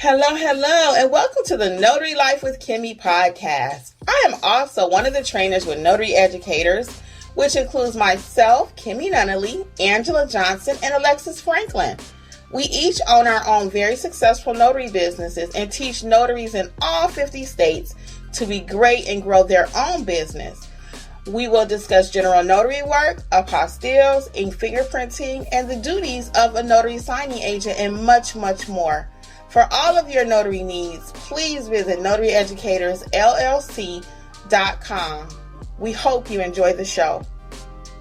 Hello, hello, and welcome to the Notary Life with Kimmi Podcast. I am also one of the trainers with Notary Educators, which includes myself, Kimberly Nunnally, Angela Johnson, and Alexis Franklin. We each own our own very successful notary businesses and teach notaries in all 50 states to be great and grow their own business. We will discuss general notary work, apostilles, ink fingerprinting, and the duties of a notary signing agent, and much, much more. For all of your notary needs, please visit notaryeducatorsllc.com. We hope you enjoy the show,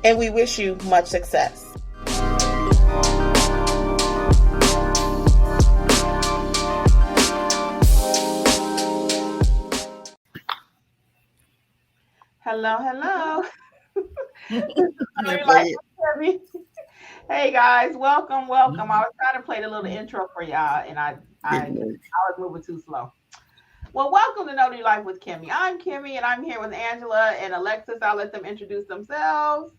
and we wish you much success. Hello, hello. Hey guys, welcome. I was trying to play the little intro for y'all, and I was moving too slow. Well, welcome to Notary Life with Kimmi. I'm Kimmi, and I'm here with Angela and Alexis. I'll let them introduce themselves.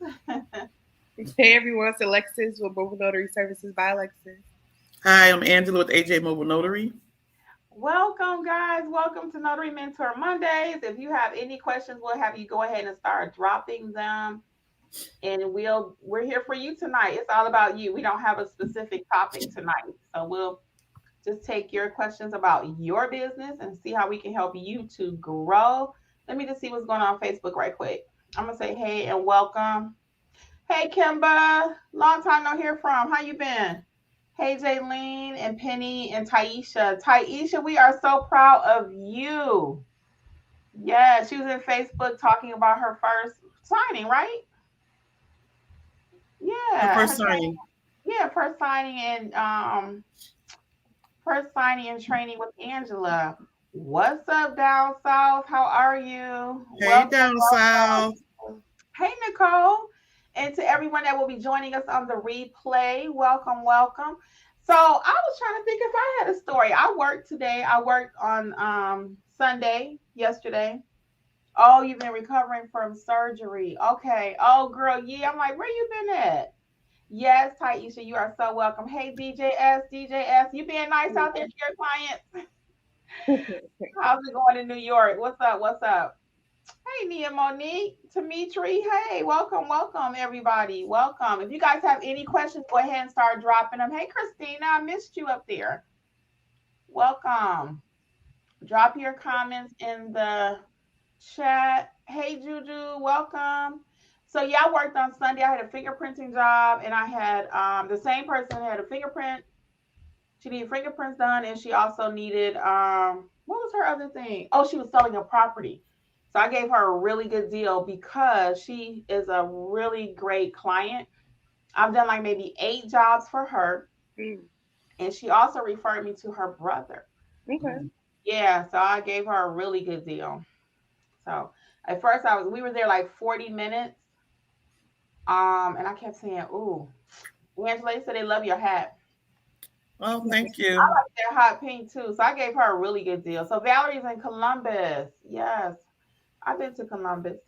Hey everyone, it's Alexis with Mobile Notary Services by Alexis. Hi, I'm Angela with AJ Mobile Notary. Welcome, guys. Welcome to Notary Mentor Mondays. If you have any questions, we'll have you go ahead and start dropping them. And we're here for you tonight. It's all about you. We don't have a specific topic tonight. So we'll just take your questions about your business and see how we can help you to grow. Let me just see what's going on Facebook right quick. I'm going to say hey and welcome. Hey, Kimba. Long time no hear from. How you been? Hey, Jaylene and Penny and Taisha. Taisha, we are so proud of you. Yeah, she was in Facebook talking about her first signing, right? Yeah. First signing. Yeah, first signing and training with Angela. What's up, down south? How are you? Hey, down south. Hey, Nicole. And to everyone that will be joining us on the replay, welcome. So I was trying to think if I had a story. I worked today. I worked on Sunday, yesterday. Oh, you've been recovering from surgery. Okay. Oh, girl, yeah. I'm like, where you been at? Yes, Taisha, you are so welcome. Hey, DJS, you being nice out there to your clients? How's it going in New York? What's up? Hey, Nia Monique, Dimitri. Hey, welcome, everybody. Welcome. If you guys have any questions, go ahead and start dropping them. Hey, Christina, I missed you up there. Welcome. Drop your comments in the chat. Hey, Juju, welcome. So yeah, I worked on Sunday. I had a fingerprinting job, and I had the same person had a fingerprint. She needed fingerprints done, and she also needed what was her other thing? Oh, she was selling a property. So I gave her a really good deal because she is a really great client. I've done like maybe 8 jobs for her, and she also referred me to her brother. Okay. Yeah, so I gave her a really good deal. So at first we were there like 40 minutes. And I kept saying, ooh, Angela said they love your hat. Oh, thank you. I like their hot pink too. So I gave her a really good deal. So Valerie's in Columbus. Yes. I've been to Columbus.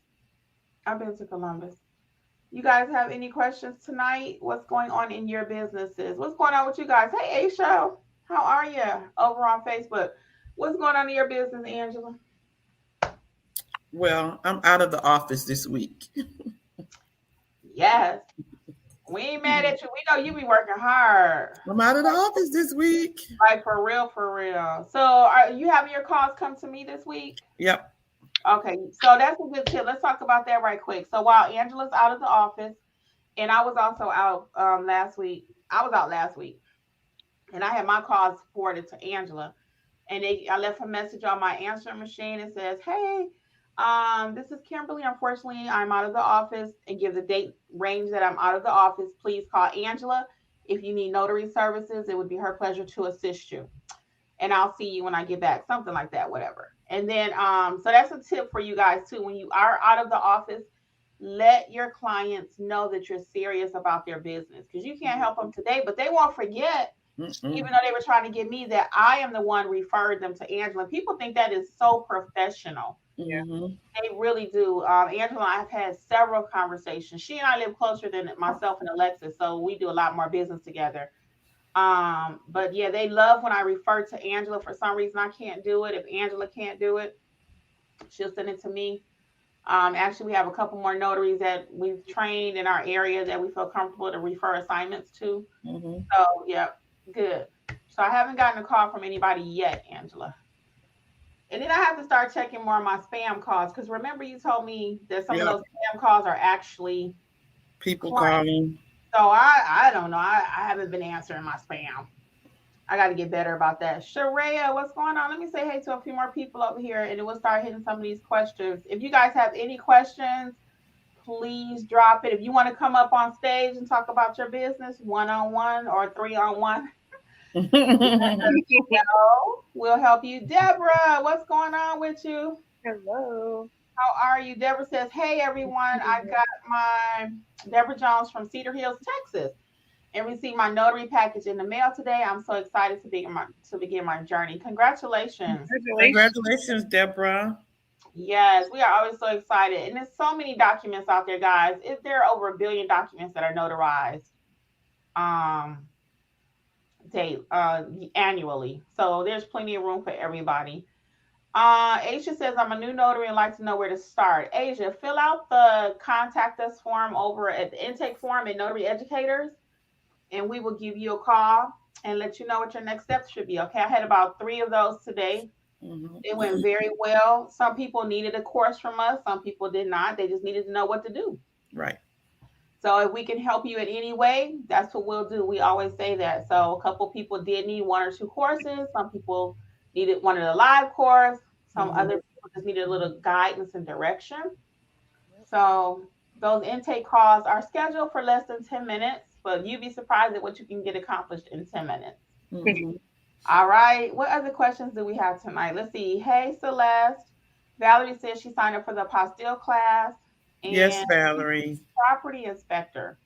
You guys have any questions tonight? What's going on in your businesses? What's going on with you guys? Hey, Aisha, how are you over on Facebook? What's going on in your business, Angela? Well, I'm out of the office this week. Yes. We ain't mad at you. We know you be working hard. I'm out of the office this week. Like for real. So are you having your calls come to me this week? Yep. Okay. So that's a good tip. Let's talk about that right quick. So while Angela's out of the office, and I was also out last week. I was out last week. And I had my calls forwarded to Angela. And I left a message on my answering machine. It says, hey, this is Kimberly. Unfortunately, I'm out of the office, and give the date range that I'm out of the office. Please call Angela if you need notary services. It would be her pleasure to assist you. And I'll see you when I get back. Something like that, whatever. And then, so that's a tip for you guys too. When you are out of the office, let your clients know that you're serious about their business, because you can't help them today, but they won't forget. Even though they were trying to get me, that I am the one referred them to Angela. People think that is so professional. Mm-hmm. They really do. Angela and I have had several conversations. She and I live closer than myself and Alexis, so we do a lot more business together. But yeah, they love when I refer to Angela. For some reason, I can't do it. If Angela can't do it, she'll send it to me. Actually, we have a couple more notaries that we've trained in our area that we feel comfortable to refer assignments to. Mm-hmm. So, yeah, good. So I haven't gotten a call from anybody yet, Angela. And then I have to start checking more of my spam calls because remember you told me that some of Yep. those spam calls are actually People clients. calling. So I don't know. I haven't been answering my spam. I got to get better about that. Sharia, what's going on? Let me say hey to a few more people over here, and then we'll start hitting some of these questions. If you guys have any questions, please drop it. If you want to come up on stage and talk about your business, 1-on-1 or 3-on-1, we'll help you. Deborah, what's going on with you? Hello. How are you? Deborah says, hey, everyone. I got my Deborah Jones from Cedar Hills, Texas, and received my notary package in the mail today. I'm so excited to begin my journey. Congratulations. Congratulations, Deborah. Yes, we are always so excited. And there's so many documents out there, guys. There are over 1 billion documents that are notarized annually. So there's plenty of room for everybody. Asia says, I'm a new notary and like to know where to start. Asia, fill out the contact us form over at the intake form at Notary Educators, and we will give you a call and let you know what your next steps should be. Okay, I had about 3 of those today. Mm-hmm. It went very well. Some people needed a course from us. Some people did not. They just needed to know what to do. Right. So if we can help you in any way, that's what we'll do. We always say that. So a couple people did need 1 or 2 courses. Some people wanted a live course. Some other people just needed a little guidance and direction. So those intake calls are scheduled for less than 10 minutes, but you'd be surprised at what you can get accomplished in 10 minutes. Mm-hmm. All right. What other questions do we have tonight? Let's see. Hey, Celeste. Valerie says she signed up for the apostille class. And Yes, Valerie. property inspector.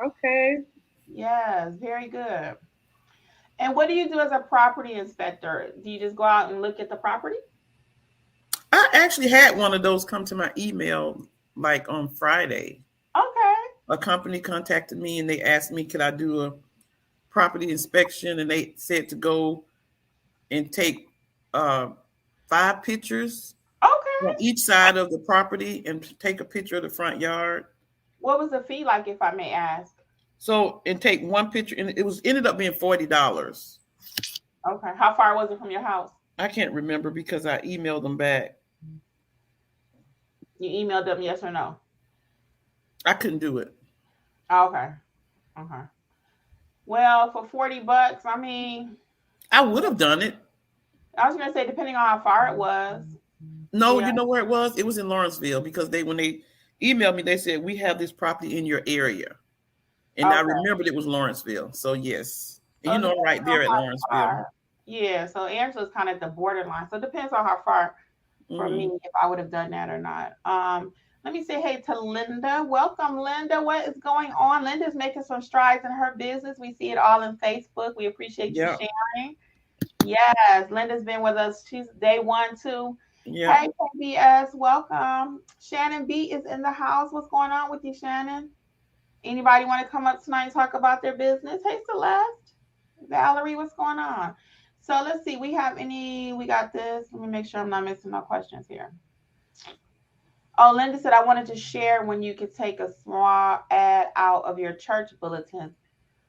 Okay. Yes, very good. And what do you do as a property inspector? Do you just go out and look at the property? I actually had one of those come to my email like on Friday. Okay. A company contacted me and they asked me, could I do a property inspection? And they said to go and take 5 pictures Okay. on each side of the property and take a picture of the front yard. What was the fee like, if I may ask? So, and take 1 picture, and it ended up being $40. Okay. How far was it from your house? I can't remember because I emailed them back. You emailed them, yes or no? I couldn't do it. Okay. Okay. Well, for $40, I mean, I would have done it. I was gonna say depending on how far it was. No, Yeah. you know where it was? It was in Lawrenceville because when they emailed me, they said, we have this property in your area. And I Okay. remembered it was Lawrenceville. So, yes. And So you know, I'm right there at Lawrenceville. far. Yeah, so Angela's kind of at the borderline. So it depends on how far for me if I would have done that or not. Let me say hey to Linda. Welcome, Linda. What is going on? Linda's making some strides in her business. We see it all in Facebook. We appreciate you sharing. Yes, Linda's been with us. She's day 1 too. Yeah. Hey, KBS, welcome. Shannon B is in the house. What's going on with you, Shannon? Anybody want to come up tonight and talk about their business? Hey, Celeste. Valerie, what's going on? So let's see. We got this. Let me make sure I'm not missing no questions here. Oh, Linda said, I wanted to share when you could take a small ad out of your church bulletin.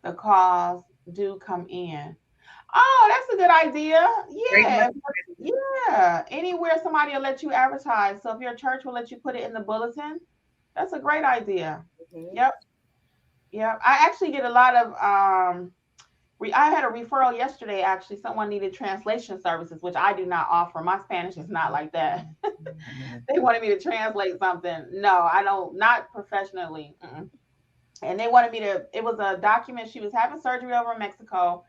The calls do come in. Oh, that's a good idea. Yeah. Yeah. Anywhere somebody will let you advertise. So if your church will let you put it in the bulletin, that's a great idea. Yep. Yep. I actually get a lot of I had a referral yesterday, actually. Someone needed translation services, which I do not offer. My Spanish is not like that. They wanted me to translate something. No, I don't, not professionally. And they wanted me to, it was a document. She was having surgery over in Mexico.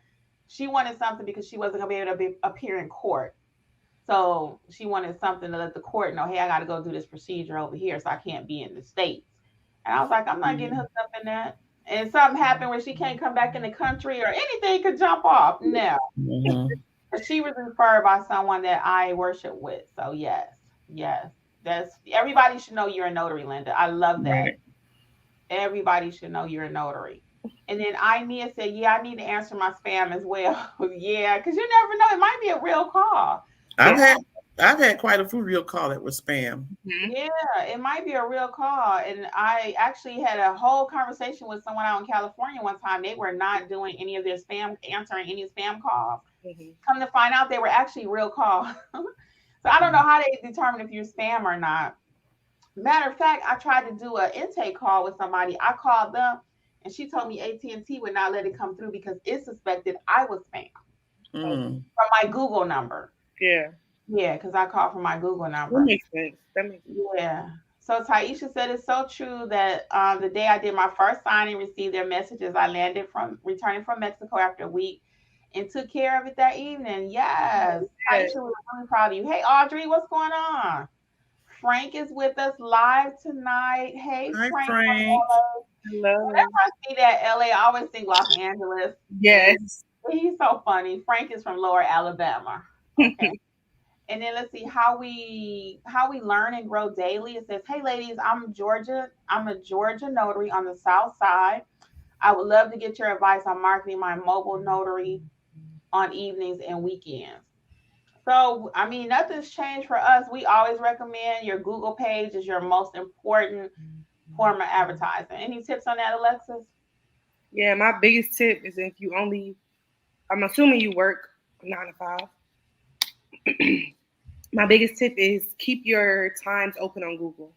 She wanted something because she wasn't going to be able to appear in court. So she wanted something to let the court know, hey, I got to go do this procedure over here, so I can't be in the States. And I was like, I'm not getting hooked up in that. And something happened where she can't come back in the country or anything could jump off. No. But she was referred by someone that I worship with. So yes. That's everybody should know you're a notary, Linda. I love that. Right. Everybody should know you're a notary. And then Nia said, yeah, I need to answer my spam as well. Yeah, because you never know. It might be a real call. I've It had I've had quite a few real call that was spam. Mhm. Yeah, it might be a real call. And I actually had a whole conversation with someone out in California one time. They were not doing any of their spam, answering any spam calls. Mhm. Come to find out, they were actually real calls. So I don't know how they determine if you're spam or not. Matter of fact, I tried to do an intake call with somebody. I called them, and she told me AT&T would not let it come through because it suspected I was spam Oh, Mm. from my Google number. yeah, Yeah, because I called from my Google that number. makes sense. That makes sense. Yeah. So Taisha said it's so true that the day I did my first signing, received their messages. I landed from returning from Mexico after a week and took care of it that evening. Yes. Yeah. Taisha, we're really proud of you. Hey Audrey, what's going on? Frank is with us live tonight. Hey Hi, Frank from Frank. LA. Whenever Hello. I see that LA, I always think Los Angeles. And Yes. he's so funny. Frank is from Lower Alabama. Okay. And then let's see how we learn and grow daily. It says, "Hey ladies, I'm a Georgia notary on the South Side. I would love to get your advice on marketing my mobile notary on evenings and weekends." So, I mean, nothing's changed for us. We always recommend your Google page is your most important form of advertising. Any tips on that, Alexis? Yeah, my biggest tip is if you only, I'm assuming you work 9 to 5. My biggest tip is keep your times open on Google.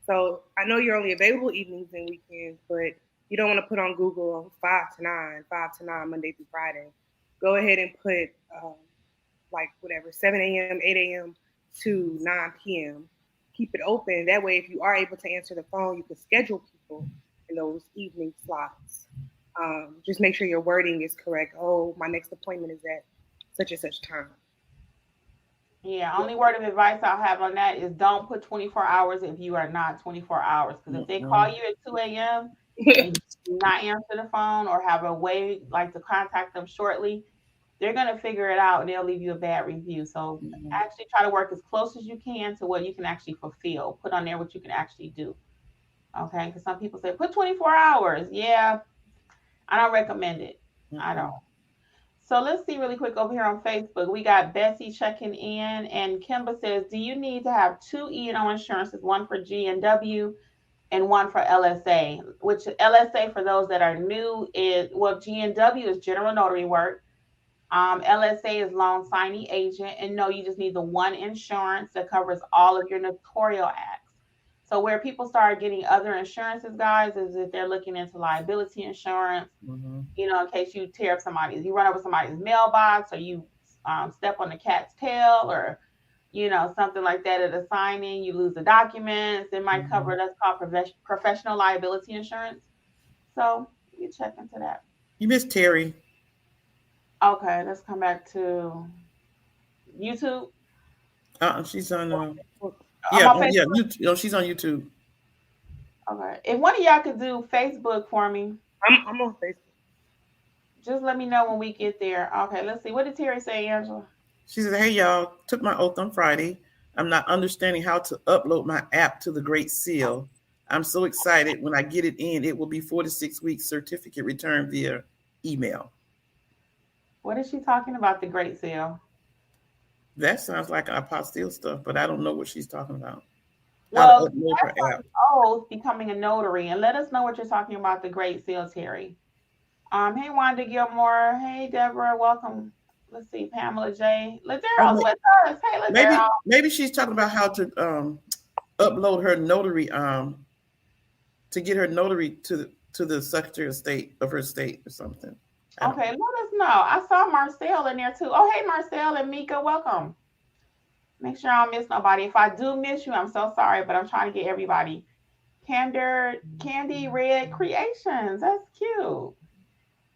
So I know you're only available evenings and weekends, but you don't want to put on Google 5 to 9, Monday through Friday. Go ahead and put like whatever, 7 a.m., 8 a.m. to 9 p.m. Keep it open. That way, if you are able to answer the phone, you can schedule people in those evening slots. Just make sure your wording is correct. Oh, my next appointment is at such and such time. Yeah, only word of advice I'll have on that is don't put 24 hours if you are not 24 hours. Because if they call Mm-mm. you at 2 a.m. and you do not answer the phone or have a way like to contact them shortly, they're going to figure it out and they'll leave you a bad review. So Mm-mm. actually try to work as close as you can to what you can actually fulfill. Put on there what you can actually do. Okay. Because some people say put 24 hours. Yeah, I don't recommend it. I don't. Mm-mm. So let's see really quick over here on Facebook. We got Bessie checking in, and Kimba says, "Do you need to have two E&O insurances, one for G&W and one for LSA?" Which LSA, for those that are new, is well, G&W is general notary work. LSA is loan signee agent, and no, you just need the one insurance that covers all of your notarial acts. So where people start getting other insurances, guys, is if they're looking into liability insurance, Mhm. in case you tear up somebody's, you run over somebody's mailbox, or you step on the cat's tail, or something like that at a signing, you lose the documents. It might cover Mhm. that's called professional liability insurance. So you check into that. You miss Terry. Okay, let's come back to YouTube. She's on. I'm Yeah, on yeah. Facebook. She's on YouTube. Okay, if one of y'all could do Facebook for me, I'm on Facebook. just let me know when we get there. Okay, let's see. What did Terry say, Angela? She said, "Hey y'all, took my oath on Friday. I'm not understanding how to upload my app to the Great Seal. I'm so excited. When I get it in, it will be 4 to 6 weeks certificate return via email." What is she talking about? The Great Sale. That sounds like apostille stuff, but I don't know what she's talking about. How to Well, upload her that's app. on oath becoming a notary, and let us know what you're talking about. The Great Seal, Terry. Hey Wanda Gilmore. Hey Deborah. Welcome. Let's see, Pamela J. Oh, Lazero's with us. Hey Lazero. maybe she's talking about how to upload her notary to get her notary to the Secretary of State of her state or something. I don't Okay, know. let us know. I saw Marcel in there too. Oh, hey Marcel and Mika, welcome. Make sure I don't miss nobody. If I do miss you, I'm so sorry, but I'm trying to get everybody. Candy Red Creations. That's cute.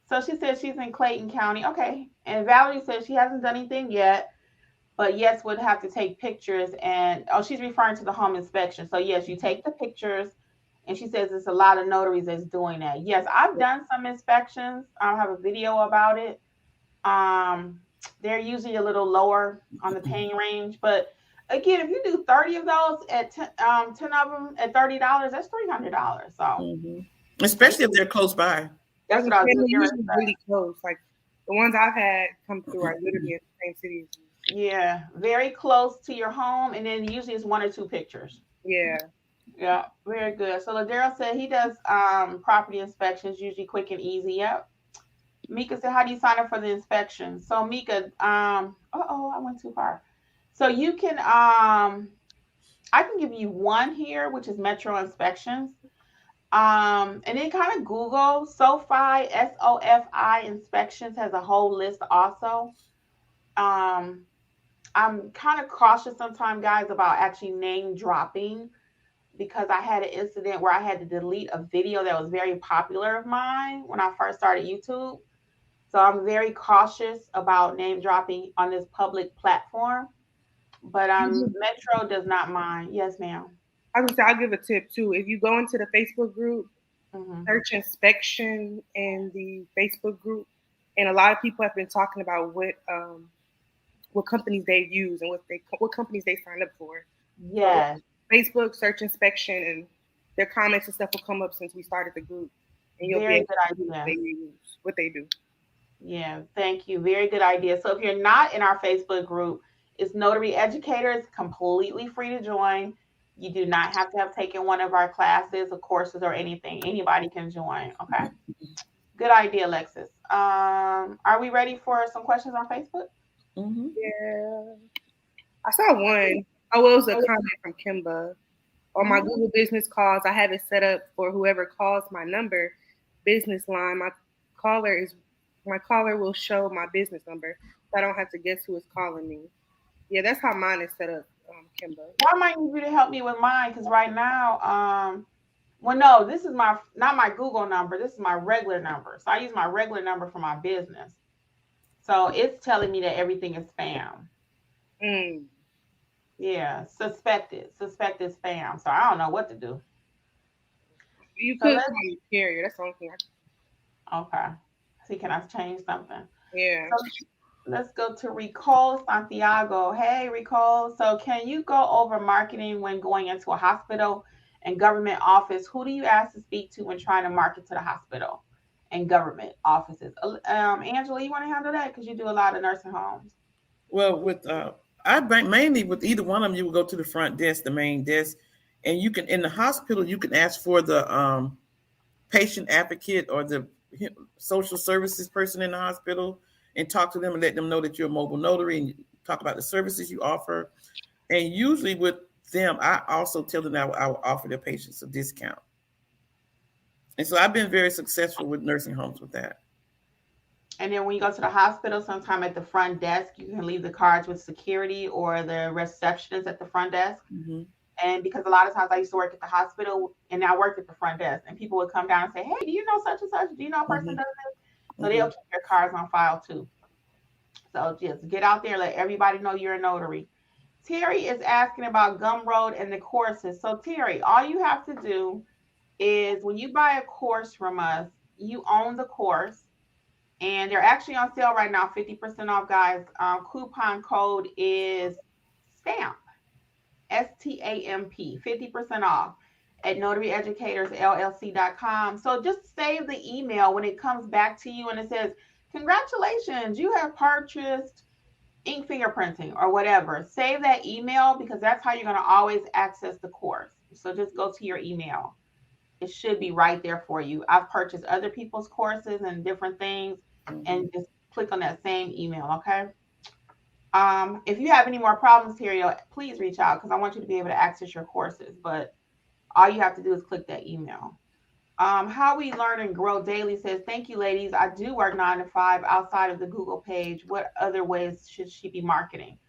So she says she's in Clayton County. Okay. And Valerie says she hasn't done anything yet, but yes, would have to take pictures. And oh, she's referring to the home inspection. So yes, you take the pictures. And she says there's a lot of notaries that's doing that. Yes, I've done some inspections. I'll have a video about it. Um, they're usually a little lower on the paying range, but again, if you do 30 of those at 10 of them at $30, that's $300. So Mhm. Especially if they're close by. Like That's what I was family doing. usually really close. Like the ones I've had come through are literally in the same city as me. Yeah, very close to your home, and then usually it's 1 or 2 pictures. Yeah. Yeah, very good. So Ladero said he does property inspections, usually quick and easy. Yep. Mika said, "How do you sign up for the inspection?" So Mika, I went too far. So you can I can give you one here, which is Metro Inspections. And then kind of Google SoFi, SOFI inspections has a whole list also. Um, I'm kind of cautious sometimes, guys, about actually name dropping because I had an incident where I had to delete a video that was very popular of mine when I first started YouTube. So I'm very cautious about name dropping on this public platform. But Metro does not mind. Yes, ma'am. I was gonna say I'll give a tip too. If you go into the Facebook group, Hmm. search inspection in the Facebook group, and a lot of people have been talking about what companies they use and what companies they sign up for. So Yes, Facebook search inspection and their comments and stuff will come up since we started the group, and you'll be very able good to see what they idea. use, what they do. Yeah, thank you. Very good idea. So if you're not in our Facebook group, it's Notary Educators, completely free to join. You do not have to have taken one of our classes or courses or anything. Anybody can join. Okay. Good idea, Alexis. Are we ready for some questions on Facebook? Mm-hmm. Yeah, I saw one. Oh, it was a comment from Kimba. On my Mhm. Google Business calls, I have it set up for whoever calls my number, business line. Caller is my caller will show my business number, so I don't have to guess who is calling me. Yeah, that's how mine is set up, Kimba. Well, I might need you to help me with mine because right now, well, no, this is my not my Google number. This is my regular number. So I use my regular number for my business. So it's telling me that everything is spam. Mm. Yeah, suspected spam. So I don't know what to do. You So could let's call me carrier. That's the only thing. okay. See, can I change something? Yeah. So let's go to Ricole Santiago. Hey, Ricole. So can you go over marketing when going into a hospital and government office? Who do you ask to speak to when trying to market to the hospital and government offices? Angela, you want to handle that because you do a lot of nursing homes. Well, with I bank mainly with either one of them, you will go to the front desk, the main desk, and you can in the hospital you can ask for the patient advocate or the social services person in the hospital and talk to them and let them know that you're a mobile notary and talk about the services you offer. And usually with them, I also tell them that I will offer their patients a discount. And so I've been very successful with nursing homes with that. And then when you go to the hospital, sometime at the front desk, you can leave the cards with security or the receptionist at the front desk. Mm-hmm. And because a lot of times I used to work at the hospital and I worked at the front desk, and people would come down and say, "Hey, do you know such and such? Do you know a person Mm-hmm. does this?" So Mm-hmm. they'll keep your cards on file too. So just get out there, let everybody know you're a notary. Terry is asking about Gumroad and the courses. So Terry, all you have to do is when you buy a course from us, you own the course, and they're actually on sale right now, 50% off, guys. Coupon code is STAMP. STAMP, 50% off at notaryeducatorsllc.com. So just save the email when it comes back to you and it says, "Congratulations, you have purchased ink fingerprinting," or whatever. Save that email because that's how you're going to always access the course. So just go to your email. It should be right there for you. I've purchased other people's courses and different things, and just click on that same email, okay? If you have any more problems, Terrio, please reach out because I want you to be able to access your courses. But all you have to do is click that email. How we learn and grow daily says, "Thank you, ladies. I do work 9 to 5 outside of the Google page. What other ways should she be marketing?"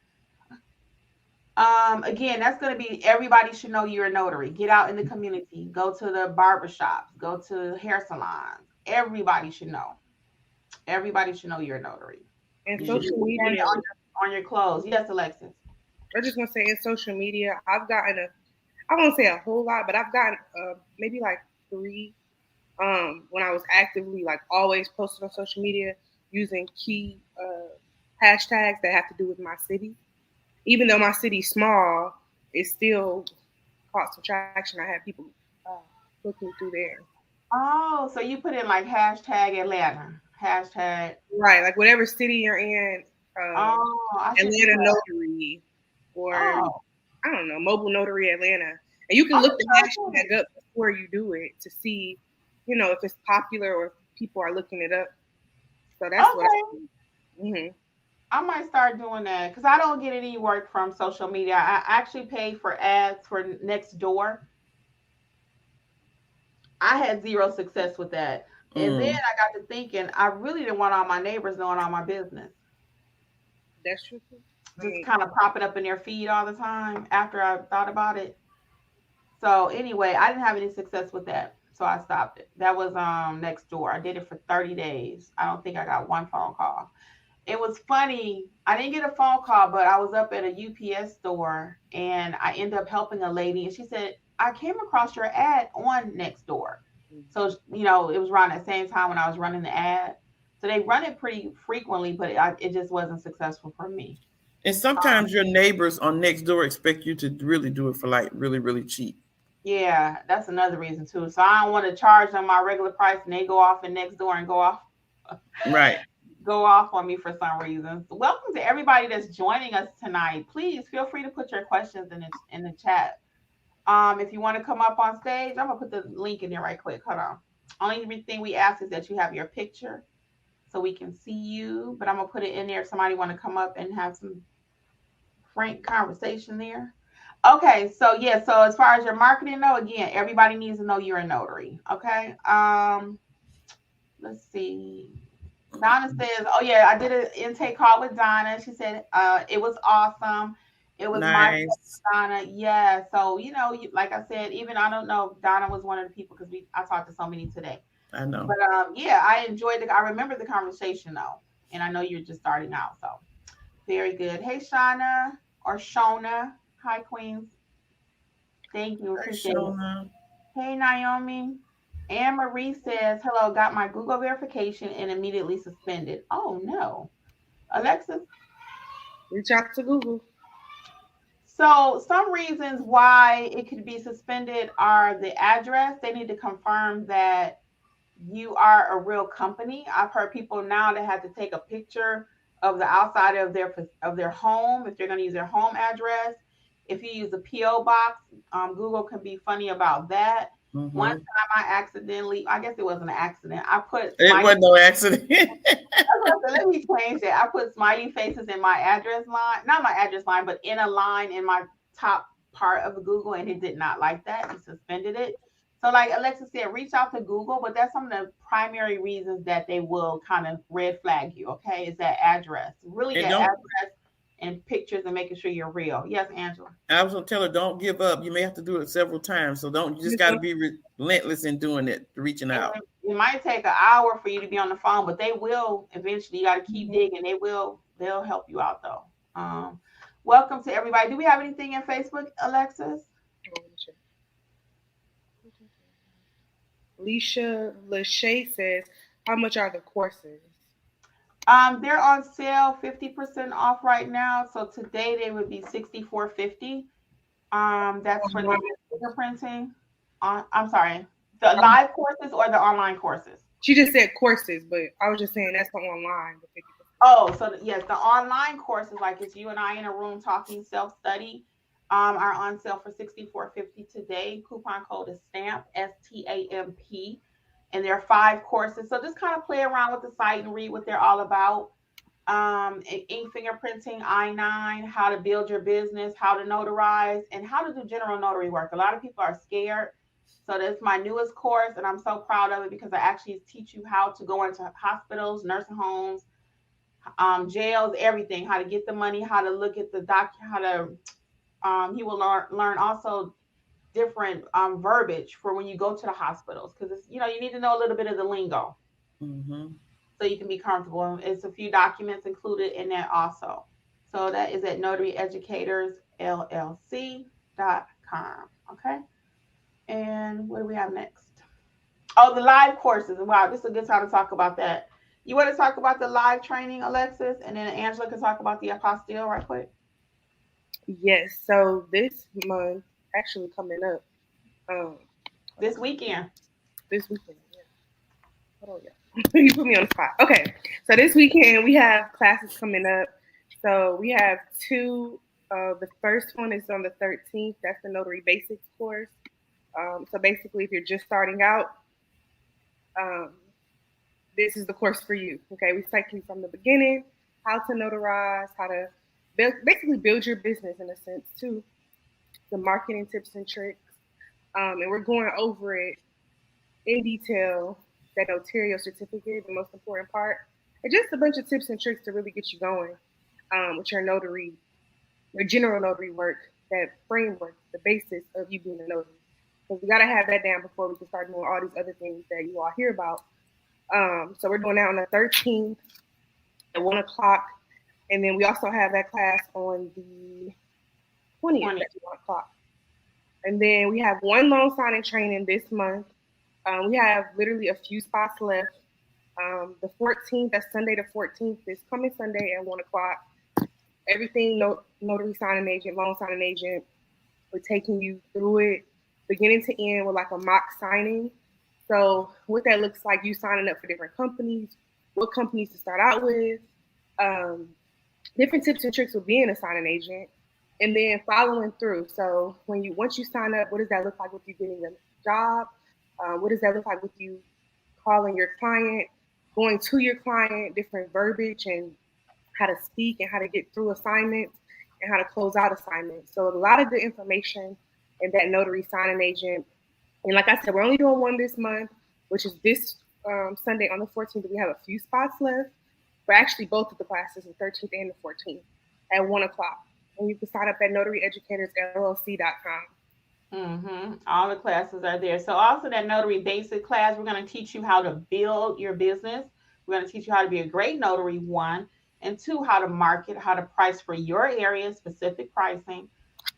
Again, that's going to be everybody should know you're a notary. Get out in the community. Go to the barbershops. Go to hair salons. Everybody should know. Everybody should know you're a notary. And You should Mm-hmm. social be wearing it media. on your clothes. Yes, Alexis. I just want to say in social media, I've gotten I won't say a whole lot, but I've gotten maybe like 3 when I was actively like always posted on social media using key hashtags that have to do with my city. Even though my city's small, it still caught some traction. I had people uh, looking through there. Oh, so you put in like hashtag Atlanta, hashtag. Right, like whatever city you're in, um, Oh, I should do Atlanta that. Notary, or Oh, I don't know, Mobile Notary Atlanta, and you can I'm look gonna the try that. hashtag up before you do it to see, if it's popular or if people are looking it up. So that's what I Okay, do. Hmm. I might start doing that because I don't get any work from social media. I actually pay for ads for next door. I had zero success with that. And then Mm. I got to thinking, I really didn't want all my neighbors knowing all my business. That's true too. I Just mean, kind of popping up in their feed all the time after I thought about it. So anyway, I didn't have any success with that. So I stopped it. That was next door. I did it for 30 days. I don't think I got one phone call. It was funny. I didn't get a phone call, but I was up at a UPS store and I ended up helping a lady and she said, I came across your ad on Nextdoor. So, it was around that same time when I was running the ad. So they run it pretty frequently, but it just wasn't successful for me. And Um, sometimes your neighbors on next door expect you to really do it for like really, really cheap. yeah, that's another reason too. So I don't want to charge them my regular price and they go off and Nextdoor and Right. go off on me for some reason. So welcome to everybody that's joining us tonight. Please feel free to put your questions in the chat. If you want to come up on stage, I'm gonna put the link in there right quick. Hold on. Only thing we ask is that you have your picture so we can see you. But I'm gonna put it in there if somebody want to come up and have some frank conversation there. Okay, so yeah, so as far as your marketing though, again, everybody needs to know you're a notary. Okay. Let's see. Donna says, "Oh yeah, I did an intake call with Donna. She said it was awesome. It was my Nice. Donna. Yeah. So like I said, even I don't know if Donna was one of the people because I talked to so many today. I know. But yeah, I enjoyed it. I remember the conversation though, and I know you're just starting out. So very good. Hey Shauna or Shona. Hi Queens. Thank you. Hi, Appreciate it. Shona. Hey Naomi. Anne Marie says, hello, got my Google verification and immediately suspended. Oh no. Alexis. reach out to Google. So some reasons why it could be suspended are the address. They need to confirm that you are a real company. I've heard people now that have to take a picture of the outside of their home if they're going to use their home address. If you use a PO box, Google can be funny about that. One Hmm. time I accidentally, I guess it wasn't an accident. I put It smiley. wasn't no accident. Let me change that. I put smiley faces in my address line, not my address line, but in a line in my top part of Google, and it did not like that. It suspended it. So, like Alexa said, reach out to Google, but that's some of the primary reasons that they will kind of red flag you. Okay, is that address, really And that don't, address and pictures and making sure you're real. Yes, Angela. I was gonna tell her, don't give up. You may have to do it several times. So don't, you just got to be relentless in doing it, reaching out. And it might take an hour for you to be on the phone, but they will eventually. You got to keep digging. They'll help you out though. Welcome to everybody. Do we have anything in Facebook, Alexis? Alicia Lachey says, how much are the courses? They're on sale, 50% off right now. So today they would be $64.50. That's for the fingerprinting. I'm sorry, the live courses or the online courses. She just said courses, but I was just saying that's the online. Oh, so yes, the online courses, like it's you and I in a room talking self-study, are on sale for $64.50 today. Coupon code is STAMP, STAMP, and there are 5 courses. So just kind of play around with the site and read what they're all about. Ink fingerprinting, I-9, how to build your business, how to notarize, and how to do general notary work. A lot of people are scared. So that's my newest course, and I'm so proud of it because I actually teach you how to go into hospitals, nursing homes, jails, everything, how to get the money, how to look at the how to, he will learn also different verbiage for when you go to the hospitals because it's, you need to know a little bit of the lingo Mm-hmm. so you can be comfortable. It's a few documents included in that also. So that is at notaryeducatorsllc.com. Okay. And what do we have next? Oh, the live courses. Wow, this is a good time to talk about that. You want to talk about the live training, Alexis, and then Angela can talk about the apostille right quick. Yes. So this month, actually coming up, This weekend. this weekend. Hold on, yeah. You put me on the spot. Okay, so this weekend we have classes coming up. So we have two. The first one is on the 13th. That's the Notary Basics course. So basically, if you're just starting out, um, this is the course for you. Okay, we take you from the beginning, how to notarize, how to basically build your business in a sense too, the marketing tips and tricks, and we're going over it in detail. That notarial certificate, the most important part, and just a bunch of tips and tricks to really get you going with your notary, your general notary work, that framework, the basis of you being a notary. Because we got to have that down before we can start doing all these other things that you all hear about. So we're doing that on the 13th at 1 o'clock. And then we also have that class on the 20th at 1 o'clock. And then we have one loan signing training this month. We have literally a few spots left. The 14th, that's Sunday the 14th, this coming Sunday at 1 o'clock. Everything notary signing agent, loan signing agent. We're taking you through it beginning to end with like a mock signing. So what that looks like, you signing up for different companies, what companies to start out with, different tips and tricks with being a signing agent, and then following through. So once you sign up, what does that look like with you getting a job? What does that look like with you calling your client, going to your client, different verbiage and how to speak and how to get through assignments and how to close out assignments. So a lot of good information in that notary signing agent. And like I said, we're only doing one this month, which is this Sunday on the 14th. We have a few spots left for actually both of the classes, the 13th and the 14th at 1 o'clock. And you can sign up at notaryeducatorsllc.com. All the classes are there. So also that notary basic class, we're going to teach you how to build your business. We're going to teach you how to be a great notary, one, and two, how to market, how to price for your area, specific pricing,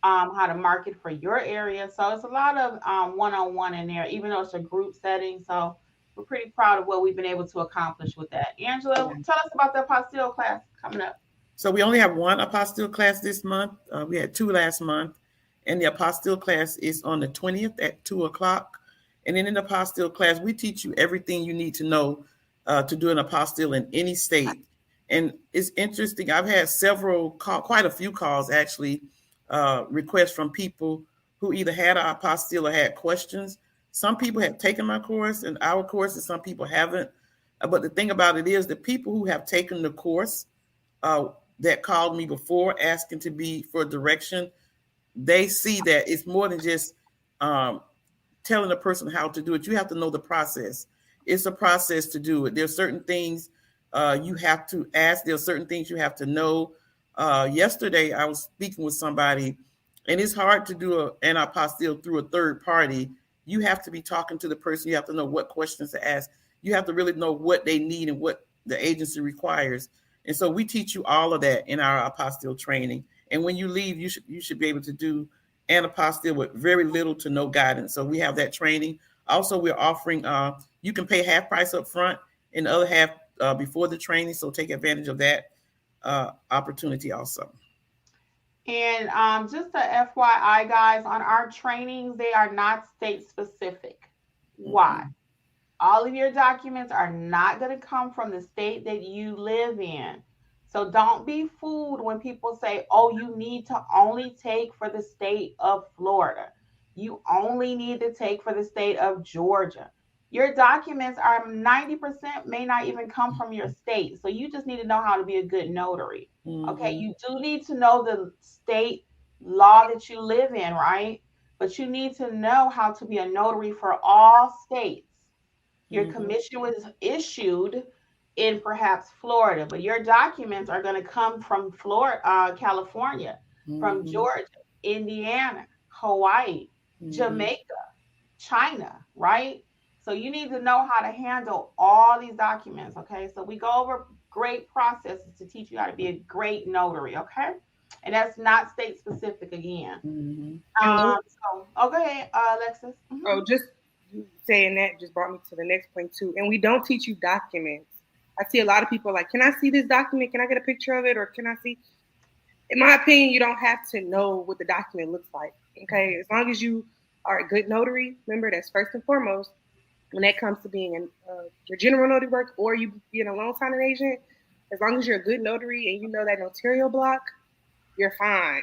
how to market for your area. So it's a lot of one-on-one in there, even though it's a group setting. So we're pretty proud of what we've been able to accomplish with that. Angela, tell us about the apostille class coming up. So we only have one apostille class this month. We had two last month. And the apostille class is on the 20th at 2 o'clock. And then in the apostille class, we teach you everything you need to know to do an apostille in any state. And it's interesting. I've had quite a few calls actually, requests from people who either had an apostille or had questions. Some people have taken my course and our course, and some people haven't. But the thing about it is the people who have taken the course that called me before asking to be for direction, they see that it's more than just telling a person how to do it. You have to know the process. It's a process to do it. There's certain things you have to ask. There's certain things you have to know. Yesterday, I was speaking with somebody, and it's hard to do an apostille through a third party. You have to be talking to the person. You have to know what questions to ask. You have to really know what they need and what the agency requires. And so we teach you all of that in our apostille training. And when you leave, you should be able to do an apostille with very little to no guidance. So we have that training. Also, we're offering, you can pay half price up front and the other half before the training. So take advantage of that opportunity also. And just a FYI, guys, on our trainings, they are not state specific. Why? All of your documents are not going to come from the state that you live in. So don't be fooled when people say, oh, you need to only take for the state of Florida. You only need to take for the state of Georgia. Your documents are 90% may not even come from your state. So you just need to know how to be a good notary. Okay, you do need to know the state law that you live in, right? But you need to know how to be a notary for all states. Your commission was issued in perhaps Florida, but your documents are going to come from Florida, California, from Georgia, Indiana, Hawaii, Jamaica, China, right? So you need to know how to handle all these documents, okay? So we go over great processes to teach you how to be a great notary, okay? And that's not state specific again. So, okay, Alexis. Oh, just saying that just brought me to the next point too. And we don't teach you documents. I see a lot of people like, can I see this document? Can I get a picture of it? Or can I see? In my opinion, you don't have to know what the document looks like. Okay, as long as you are a good notary, remember that's first and foremost. when that comes to being your general notary work or you being a loan signing agent, as long as you're a good notary and you know that notarial block, you're fine.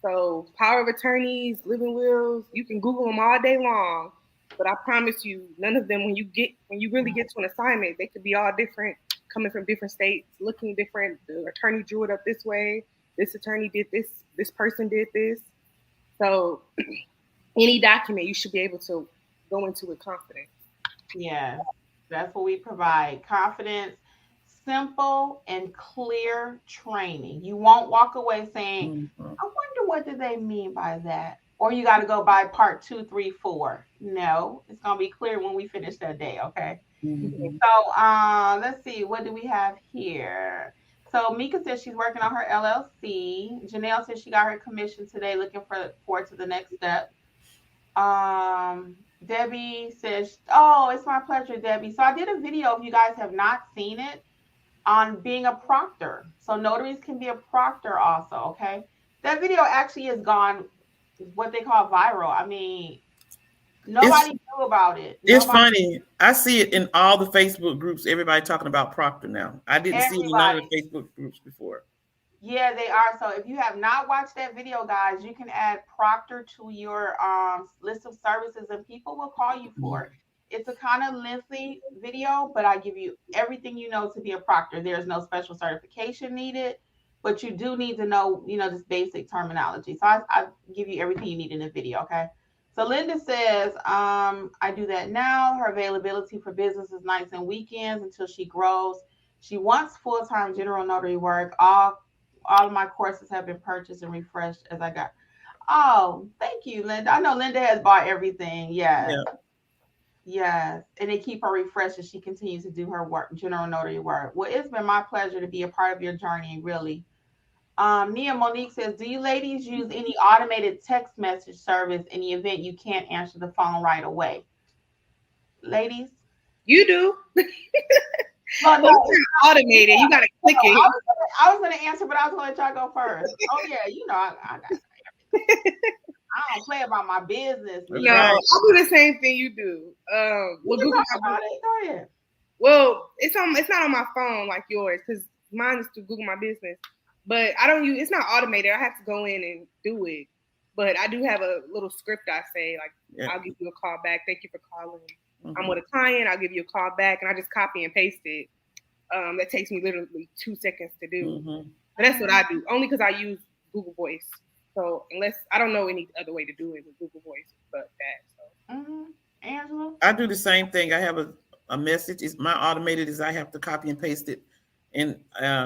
So power of attorneys, living wills, you can Google them all day long. But I promise you, none of them, when you really get to an assignment, they could be all different, coming from different states, looking different. The attorney drew it up this way. This attorney did this. This person did this. So any document, you should be able to go into with confidence. Yes, that's what we provide. Confidence, simple and clear training. You won't walk away saying, Mhm. I wonder what do they mean by that? Or you got to go by part 2, 3, 4. No, it's gonna be clear when we finish that day, okay? Mhm. So let's see, what do we have here? So Mika says she's working on her LLC. Janelle says she got her commission today, looking forward to the next step. Debbie says, oh, it's my pleasure, Debbie. So I did a video, if you guys have not seen it, on being a proctor. So notaries can be a proctor also, okay? That video actually has gone what they call viral. I mean, It's nobody knew about it. it's Nobody, funny. I see it in all the Facebook groups. Everybody talking about Proctor now. I didn't see it in none of everybody. the Facebook groups before. Yeah, they are. So if you have not watched that video, guys, you can add Proctor to your list of services and people will call you for it. It's a kind of lengthy video, but I give you everything you know to be a proctor. There's no special certification needed, but you do need to know, just basic terminology. So I give you everything you need in the video, okay? So Linda says, I do that now. Her availability for businesses, nights and weekends until she grows. She wants full-time general notary work. All of my courses have been purchased and refreshed as I got. Oh, thank you, Linda. I know Linda has bought everything. Yes. Yeah. Yes. And they keep her refreshed as she continues to do her work, general notary work. Well, it's been my pleasure to be a part of your journey, really. Nia Monique says, do you ladies use any automated text message service in the event you can't answer the phone right away? Ladies? You do. Well, Well, no, it's not automated. You got to click no, it. I was gonna answer, but I was gonna let y'all go first. Oh yeah, I got I don't play about my business, That's No, Nia. I right. do the same thing you do. We Well, can Google talk My about it. Go ahead. Well, it's not on my phone like yours because mine is to Google My Business. But I don't use. It's not automated. I have to go in and do it. But I do have a little script I say like, Yeah. I'll give you a call back. Thank you for calling. I'm Mhm. with a client. I'll give you a call back, and I just copy and paste it. That takes me literally 2 seconds to do. Mhm. But that's what I do. Only because I use Google Voice. So unless I don't know any other way to do it with Google Voice, but that. So. Angela. I do the same thing. I have a message. It's my automated is I have to copy and paste it. And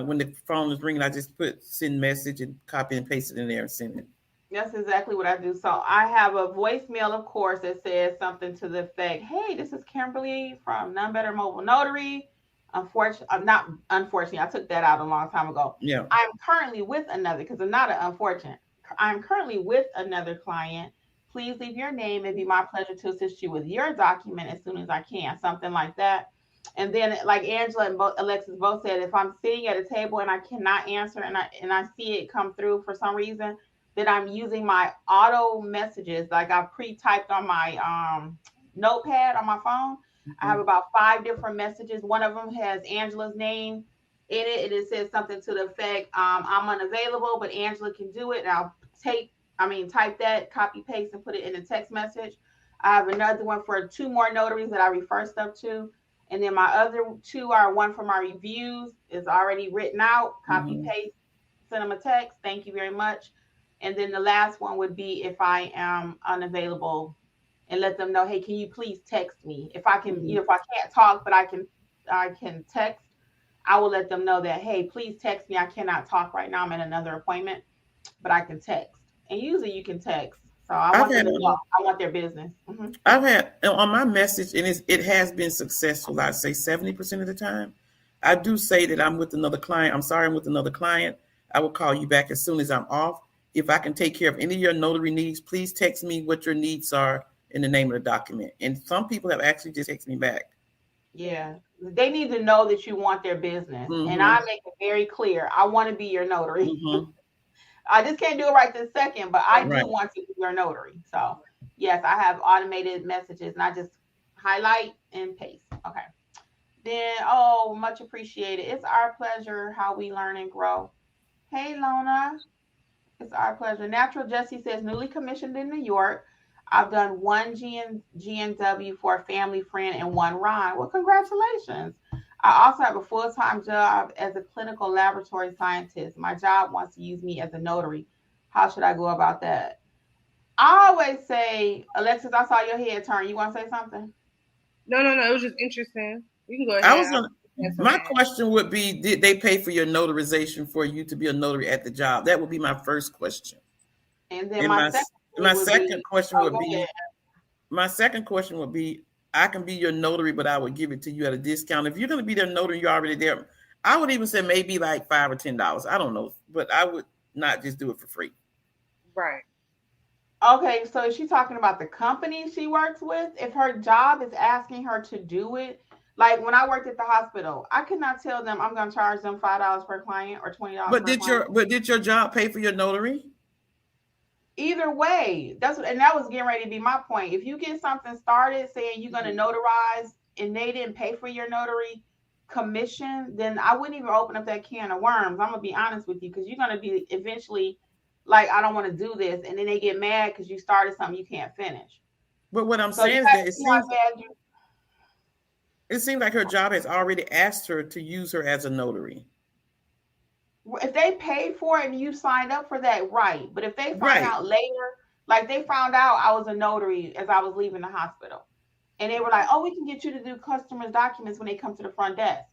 when the phone is ringing, I just put send message and copy and paste it in there and send it. That's exactly what I do. So I have a voicemail, of course, that says something to the effect, "Hey, this is Kimberly from None Better Mobile Notary. Not unfortunately, I took that out a long time ago. Yeah. I'm currently with another because I'm not an unfortunate. I'm currently with another client. Please leave your name. It'd be my pleasure to assist you with your document as soon as I can." Something like that. And then, like Angela and Alexis both said, if I'm sitting at a table and I cannot answer and I see it come through for some reason, that I'm using my auto messages like I've pre-typed on my notepad on my phone. I have Mhm. about 5 different messages. One of them has Angela's name in it, and it says something to the effect, "I'm unavailable, but Angela can do it." And I'll type that, copy paste, and put it in a text message. I have another one for 2 more notaries that I refer stuff to. And then my other 2 are one for my reviews, is already written out, copy Mhm. paste, send them a text. Thank you very much. And then the last one would be if I am unavailable and let them know, hey, can you please text me? If I can, Mhm. if I can't talk, but I can text, I will let them know that, hey, please text me. I cannot talk right now. I'm in another appointment, but I can text. And usually you can text. So I I've want them had to know. I want their business. I've had on my message, and it has been successful. I'd say 70% of the time. I do say that I'm with another client. I'm sorry, I'm with another client. I will call you back as soon as I'm off. If I can take care of any of your notary needs, please text me what your needs are in the name of the document. And some people have actually just texted me back. Yeah. They need to know that you want their business. And I Mm-hmm. make it very clear. I want to be your notary. Mm-hmm. I just can't do it right this second, but I do Right. want to be your notary. So, yes, I have automated messages and I just Highlight and paste. Okay. Then, oh, much appreciated. It's our pleasure how we learn and grow. Hey, Lona. It's our pleasure. Natural Jesse says, newly commissioned in New York. I've done one GNW for a family friend and one Ron. Well, congratulations. I also have a full-time job as a clinical laboratory scientist. My job wants to use me as a notary. How should I go about that? I always say, Alexis, I saw your head turn. You want to say something? No. It was just interesting. You can go I ahead. was gonna. My question would be: did they pay for your notarization for you to be a notary at the job? That would be my first question. And then And my second question would be, my second question would be: I can be your notary, but I would give it to you at a discount. If you're going to be their notary, you're already there. I would even say maybe like $5 or $10. I don't know, but I would not just do it for free. Right. Okay, so is she talking about the company she works with? If her job is asking her to do it, like when I worked at the hospital, I could not tell them I'm going to charge them $5 per client or $20 But per client. did your job pay for your notary? Either way, and that was getting ready to be my point. If you get something started saying you're going to notarize and they didn't pay for your notary commission, then I wouldn't even open up that can of worms. I'm going to be honest with you, because you're going to be eventually like, I don't want to do this. And then they get mad because you started something you can't finish. But what I'm saying is that it seems like her job has already asked her to use her as a notary. If they paid for it and you signed up for that, right. But if they find out later, like they found out I was a notary as I was leaving the hospital, and they were like, oh, we can get you to do customers' documents when they come to the front desk.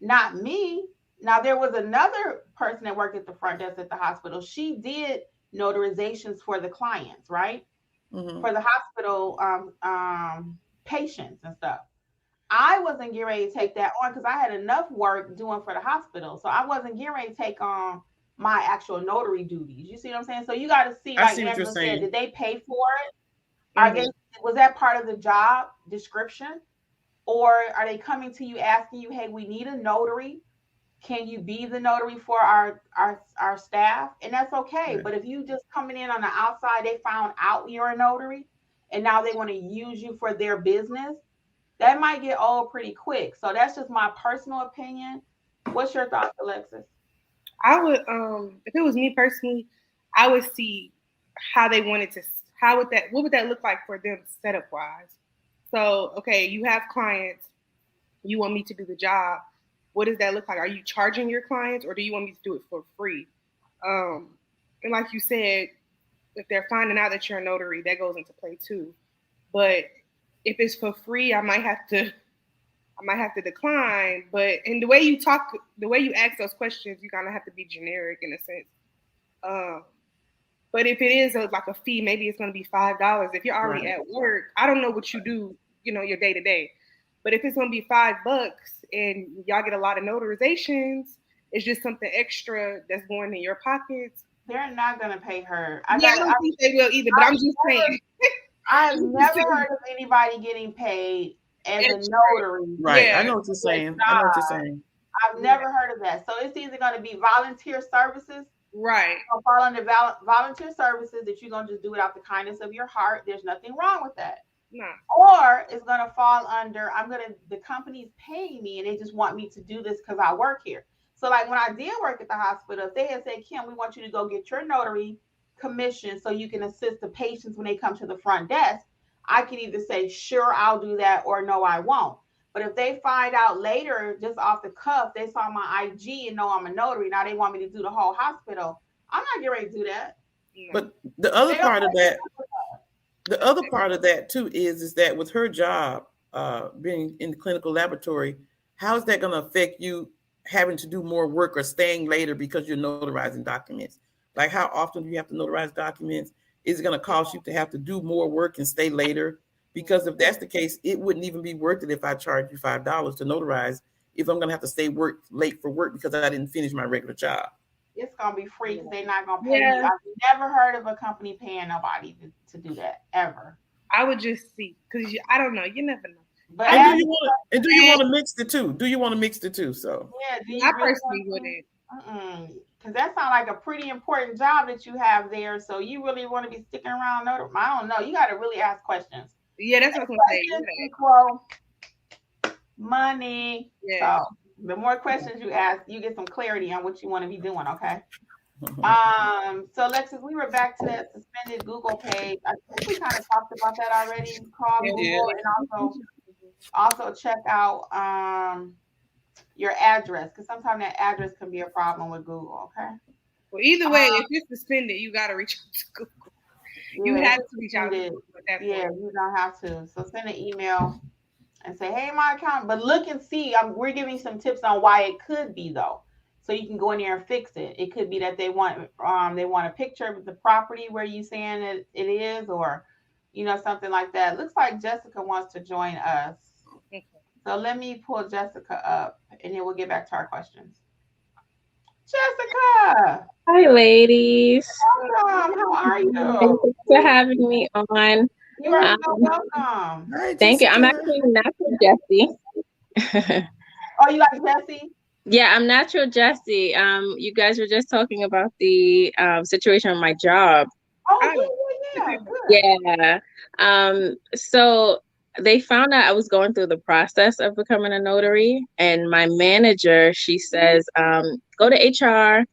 Not me. Now, there was another person that worked at the front desk at the hospital. She did notarizations for the clients, right? Mm-hmm. For the hospital patients and stuff. I wasn't getting ready to take that on because I had enough work doing for the hospital. So I wasn't getting ready to take on my actual notary duties. You see what I'm saying? So you got to see, like Angela said, did they pay for it? Mm-hmm. Was that part of the job description? Or are they coming to you asking you, hey, we need a notary. Can you be the notary for our staff? And that's okay. Yeah. But if you just coming in on the outside, they found out you're a notary and now they want to use you for their business, that might get old pretty quick. So that's just my personal opinion. What's your thoughts, Alexis? I would, if it was me personally, I would see how they wanted to, what would that look like for them setup wise? So, okay, you have clients, you want me to do the job. What does that look like? Are you charging your clients or do you want me to do it for free? And like you said, if they're finding out that you're a notary, that goes into play too. But if it's for free, I might have to decline. But in the way you ask those questions, you kind of have to be generic in a sense. But if it is like a fee, maybe it's going to be $5. If you're already at work, I don't know what you do, your day to day. But if it's going to be $5 and y'all get a lot of notarizations, it's just something extra that's going in your pockets. They're not going to pay her. I don't think they will either, but I'm just saying. I've never heard of anybody getting paid as a notary. Right. Yeah. I know what you're saying. I've never heard of that. So it's either going to be volunteer services. Right. Or fall under volunteer services that you're going to just do it out the kindness of your heart. There's nothing wrong with that. No. Or it's going to fall under, the company's paying me and they just want me to do this because I work here. So like when I did work at the hospital, if they had said, Kim, we want you to go get your notary commission so you can assist the patients when they come to the front desk, I can either say, sure, I'll do that, or no, I won't. But if they find out later, just off the cuff, they saw my IG and know I'm a notary, now they want me to do the whole hospital, I'm not getting ready to do that. But the other part of that too is that with her job being in the clinical laboratory, how is that going to affect you having to do more work or staying later because you're notarizing documents? Like how often do you have to notarize documents? Is it going to cost you to have to do more work and stay later? Because if that's the case, it wouldn't even be worth it if I charge you $5 to notarize if I'm going to have to stay late for work because I didn't finish my regular job. It's going to be free because they're not going to pay you. I've never heard of a company paying nobody to do that, ever. I would just see, because I don't know. You never know. But do you want to mix the two? Do you want to mix the two? So yeah, I personally wouldn't. Because that sounds like a pretty important job that you have there. So you really want to be sticking around? I don't know. You got to really ask questions. Yeah, that's what I was Questions gonna say. equal money. Yeah. So the more questions you ask, you get some clarity on what you want to be doing. Okay. So Alexis, we were back to that suspended Google page. I think we kind of talked about that already. Call You Google did. and also check out your address, because sometimes that address can be a problem with Google. Okay. Well, either way, if it's suspended, you got to reach out to Google. You Yeah, have to reach out to Google at that yeah, point. you don't have to. So send an email and say, "Hey, my account." But look and see. We're giving some tips on why it could be though, so you can go in there and fix it. It could be that they want a picture of the property where you saying it is, or something like that. Looks like Jessica wants to join us. Okay. So let me pull Jessica up, and then we'll get back to our questions. Jessica, Hi, ladies. welcome. How are Thank you? you for having me on. You are Um, so welcome. Hi, thank you. I'm Jessica. actually natural Jesse. Oh, you like Jesse? Yeah, I'm natural Jesse. You guys were just talking about the situation with my job. Oh, yeah. Good. Yeah. So they found out I was going through the process of becoming a notary, and my manager, she says, go to HR,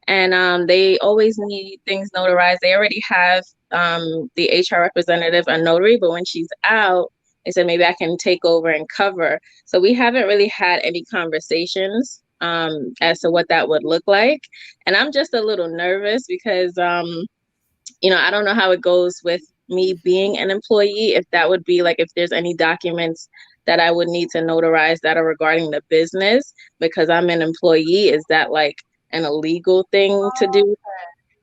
and they always need things notarized. They already have the HR representative a notary, but when she's out, they said maybe I can take over and cover. So we haven't really had any conversations as to what that would look like, and I'm just a little nervous because I don't know how it goes with me being an employee, if that would be like, if there's any documents that I would need to notarize that are regarding the business, because I'm an employee. Is that like an illegal thing to do?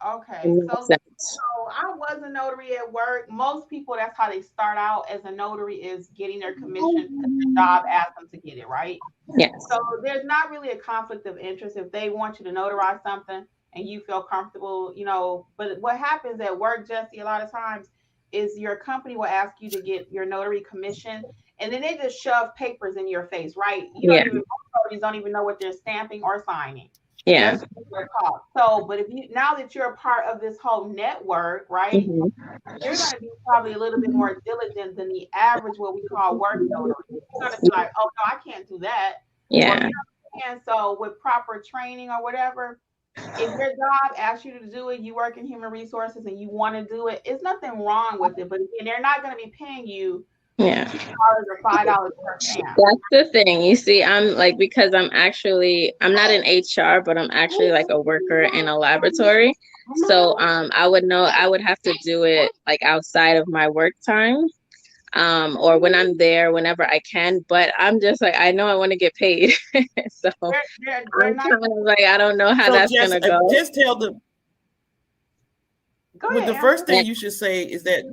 Okay. So I was a notary at work. Most people, that's how they start out as a notary, is getting their commission because the job asks them to get it, right? Yes. So there's not really a conflict of interest if they want you to notarize something and you feel comfortable, But what happens at work, Jesse, a lot of times is your company will ask you to get your notary commission, and then they just shove papers in your face, right? Most notaries don't even know what they're stamping or signing. Yeah. Just your talk. So, but now that you're a part of this whole network, right? Mm-hmm. You're going to be probably a little bit more diligent than the average, what we call work notary. You're going to be like, oh no, I can't do that. Yeah. And so with proper training or whatever, if your job asks you to do it, you work in human resources and you want to do it, it's nothing wrong with it. But again, they're not going to be paying you $2 or $5 per stamp. That's the thing. You see, I'm like, because I'm not in HR, but I'm actually like a worker in a laboratory. So I would have to do it like outside of my work time. Or when I'm there, whenever I can. But I'm just like, I know I want to get paid. So I'm kind of like, I don't know how that's going to go. Just tell them. Go ahead. The first thing you should say is that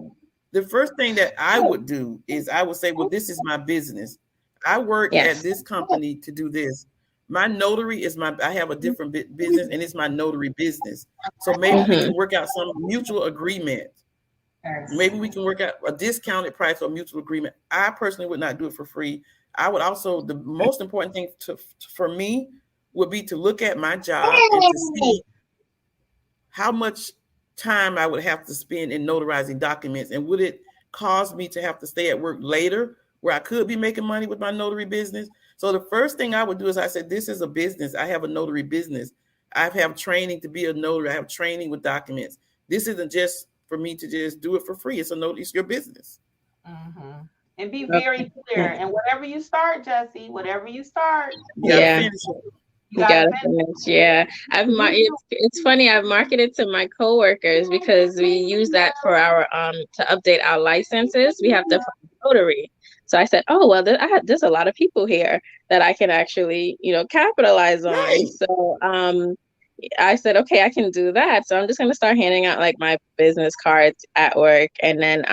the first thing that I would do is I would say, well, this is my business. I work at this company to do this. My notary I have a different business, and it's my notary business. So maybe we can work out some mutual agreement. Maybe we can work out a discounted price or mutual agreement. I personally would not do it for free. I would also, the most important thing for me would be to look at my job and to see how much time I would have to spend in notarizing documents, and would it cause me to have to stay at work later where I could be making money with my notary business. So the first thing I would do is I said, this is a business. I have a notary business. I have training to be a notary. I have training with documents. This isn't just for me to just do it for free. It's your business. Mm-hmm. And be very clear. And whatever you start, Jesse, whatever you start, you gotta finish. Yeah, it's funny. I've marketed to my coworkers because we use that for our to update our licenses. We have to find a notary. So I said, oh well, there's a lot of people here that I can actually capitalize on. Right. So I said, okay, I can do that. So I'm just gonna start handing out like my business cards at work, and then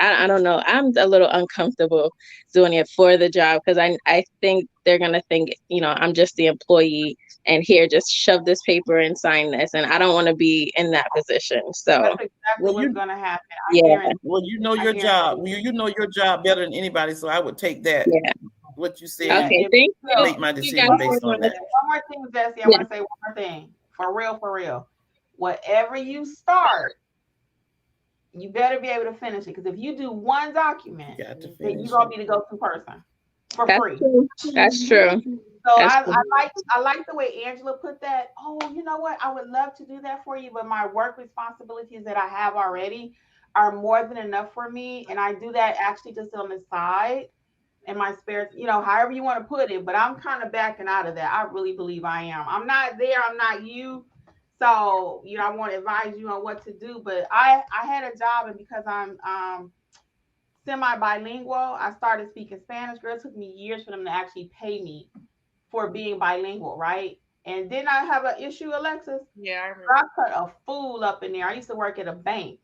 I don't know. I'm a little uncomfortable doing it for the job because I think they're going to think, I'm just the employee and here, just shove this paper and sign this. And I don't want to be in that position. So that's exactly what's going to happen. Well, you know your job. You know your job better than anybody. So I would take that. Yeah. What you said. Okay, thank you. Make my decision based on that. One more thing, Jesse. I want to say one more thing. For real. Whatever you start, You better be able to finish it, because if you do one document, You got to then finish you're gonna it. be the go-to person for That's free. true. That's true. So That's I, true. I like the way Angela put that. Oh, you know what? I would love to do that for you, but my work responsibilities that I have already are more than enough for me, and I do that actually just on the side in my spare, however you want to put it. But I'm kind of backing out of that. I really believe I am. I'm not there. I'm not you. So I want to advise you on what to do. But I had a job, and because I'm semi-bilingual, I started speaking Spanish. Girl, it took me years for them to actually pay me for being bilingual, right? And then I have an issue, Alexis. Yeah, I remember. I cut a fool up in there. I used to work at a bank.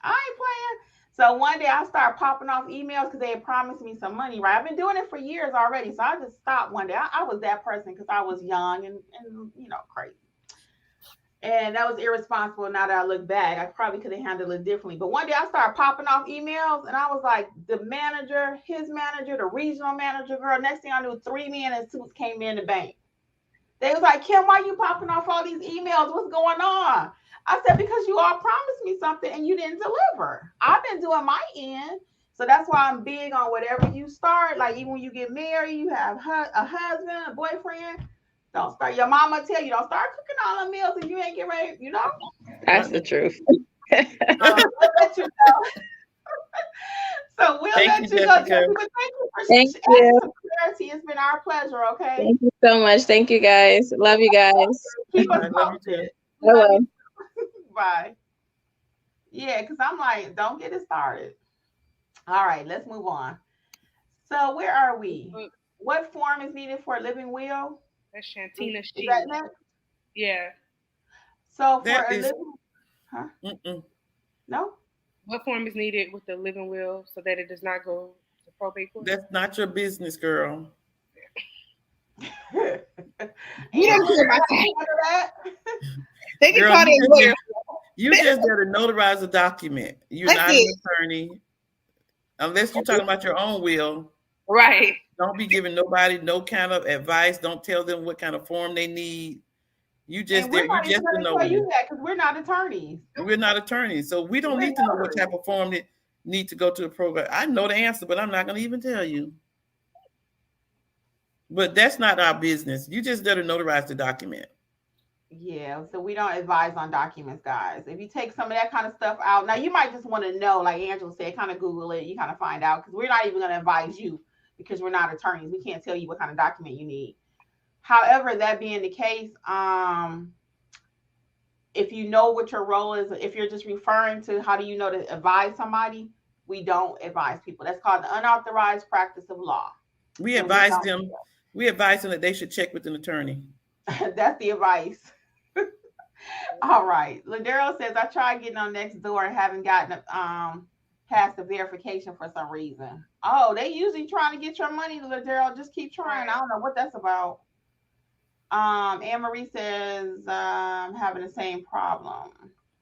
I ain't playing. So one day I started popping off emails because they had promised me some money, right? I've been doing it for years already. So I just stopped one day. I was that person because I was young and crazy. And that was irresponsible. Now that I look back, I probably could have handled it differently. But one day I started popping off emails, and I was like, the manager, his manager, the regional manager, girl. Next thing I knew, 3 men in suits came in the bank. They was like, Kim, why you popping off all these emails? What's going on? I said, because you all promised me something and you didn't deliver. I've been doing my end. So that's why I'm big on whatever you start. Like even when you get married, you have a husband, a boyfriend. Don't start. Your mama tell you don't start cooking all the meals if you ain't get ready. That's the truth. We'll let you know. So we'll Thank let you, you go. Jessica. Jessica, thank you for Thank sharing you. some clarity. It's been our pleasure. Okay. Thank you so much. Thank you guys. Love you guys. Keep us I love you too. posted. I will. Bye. Yeah, because I'm like, don't get it started. All right, let's move on. So where are we? What form is needed for a living will? That's Shantina's Is cheese. that next? Yeah. So for That a is- living, huh? No? What form is needed with the living will so that it does not go to probate court? That's not your business, girl. We don't care about that. They can Girl, call their lawyer. You just got to notarize a document. You're That's not it. an attorney. Unless you're talking about your own will. Right. Don't be giving nobody no kind of advice. Don't tell them what kind of form they need. You just And we're there. You not even just going a to tell notary. you that because we're not attorneys. We're not attorneys, so we don't We're need to know what notaries. type of form that need to go to the program. I know the answer, but I'm not going to even tell you. But that's not our business. You just got to notarize the document. Yeah, so we don't advise on documents, guys. If you take some of that kind of stuff out, now you might just want to know, like Angela said, kind of Google it. You kind of find out because we're not even going to advise you because we're not attorneys. We can't tell you what kind of document you need. However, that being the case, if you know what your role is, if you're just referring to how do you know to advise somebody, we don't advise people. That's called the unauthorized practice of law. We advise them. We advise them that they should check with an attorney. That's the advice. All right. Ladero says, I tried getting on Nextdoor and haven't gotten past the verification for some reason. Oh, they usually trying to get your money, Ladero. Just keep trying. I don't know what that's about. Anne Marie says, having the same problem.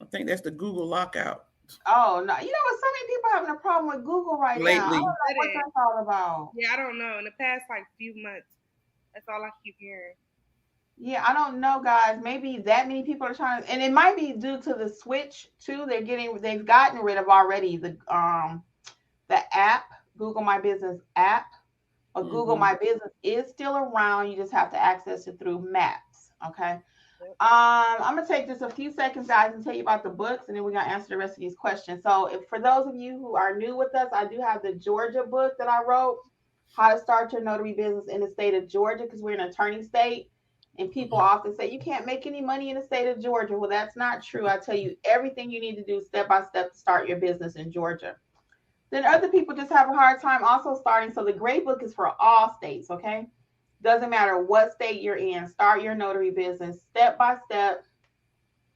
I think that's the Google lockout. Oh, no. You know what? So many people having a problem with Google right now. I don't know what that's all about. Yeah, I don't know. In the past, few months, that's all I keep hearing. Yeah, I don't know, guys. Maybe that many people are trying to, and it might be due to the switch too. They've gotten rid of already the app, Google My Business app, or Google My Business is still around. You just have to access it through Maps. Okay. I'm gonna take just a few seconds, guys, and tell you about the books, and then we're gonna answer the rest of these questions. So, for those of you who are new with us, I do have the Georgia book that I wrote, How to Start Your Notary Business in the State of Georgia, because we're an attorney state. And people often say, you can't make any money in the state of Georgia. Well, that's not true. I tell you everything you need to do step by step to start your business in Georgia. Then other people just have a hard time also starting. So the great book is for all states, okay? Doesn't matter what state you're in. Start your notary business step by step.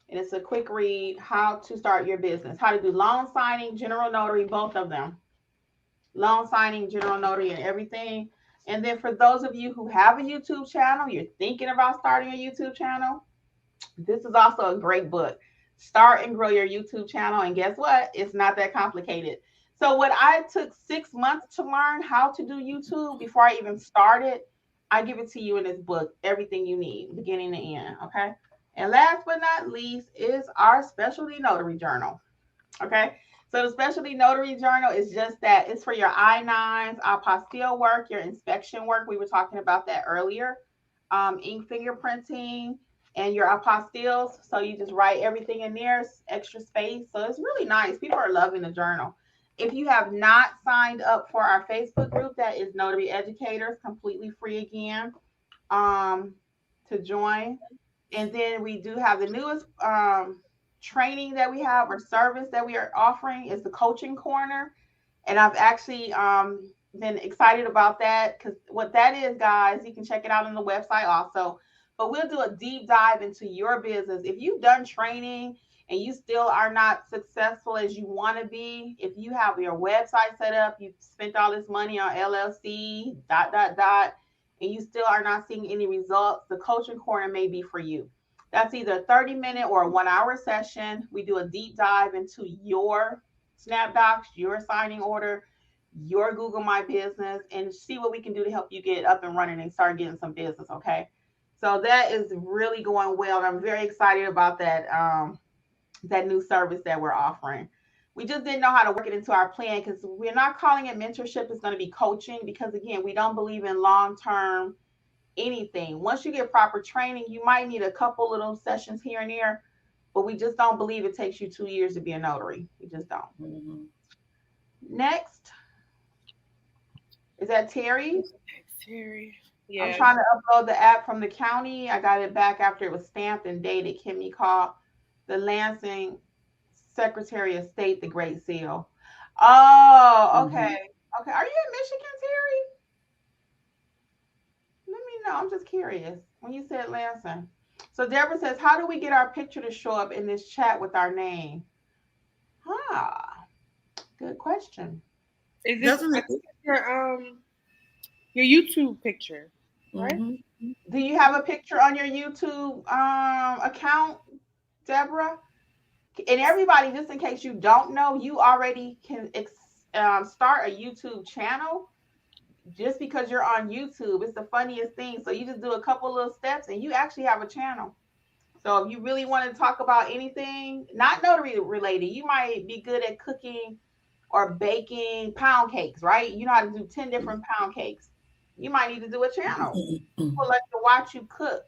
And it's a quick read, how to start your business, how to do loan signing, general notary, both of them. Loan signing, general notary, and everything. And then for those of you who have a YouTube channel, you're thinking about starting a YouTube channel, this is also a great book. Start and grow your YouTube channel. And guess what? It's not that complicated. So what I took 6 months to learn how to do YouTube before I even started, I give it to you in this book, everything you need, beginning to end, okay? And last but not least is our specialty notary journal, okay? So the specialty notary journal is just that. It's for your I-9s, apostille work, your inspection work. We were talking about that earlier. Ink fingerprinting and your apostilles. So you just write everything in there, extra space. So it's really nice. People are loving the journal. If you have not signed up for our Facebook group, that is Notary Educators, completely free again, to join. And then we do have the newest training that we have or service that we are offering is the coaching corner. And I've actually been excited about that because what that is, guys, you can check it out on the website also. But we'll do a deep dive into your business. If you've done training and you still are not successful as you want to be, if you have your website set up, you've spent all this money on LLC, and you still are not seeing any results, the coaching corner may be for you. That's either a 30-minute or a 1-hour session. We do a deep dive into your SnapDocs, your signing order, your Google My Business, and see what we can do to help you get up and running and start getting some business, okay? So that is really going well. I'm very excited about that, that new service that we're offering. We just didn't know how to work it into our plan because we're not calling it mentorship. It's going to be coaching because, again, we don't believe in long-term anything. Once you get proper training, you might need a couple little sessions here and there, but we just don't believe it takes you 2 years to be a notary. We just don't. Mm-hmm. Next. Is that Terry? Terry. Yeah. I'm trying to upload the app from the county. I got it back after it was stamped and dated. Kimmi called the Lansing Secretary of State the Great Seal. Oh, okay. Mm-hmm. Okay. Are you in Michigan, Terry? Let me know. I'm just curious. When you said Lansing. So Deborah says, how do we get our picture to show up in this chat with our name? Good question. Is this your YouTube picture, right? Mm-hmm. Do you have a picture on your YouTube account, Deborah? And everybody, just in case you don't know, you already can start a YouTube channel just because you're on YouTube. It's the funniest thing. So you just do a couple little steps and you actually have a channel. So if you really want to talk about anything, not notary related, you might be good at cooking or baking pound cakes, right? You know how to do 10 different pound cakes. You might need to do a channel. People like to watch you cook.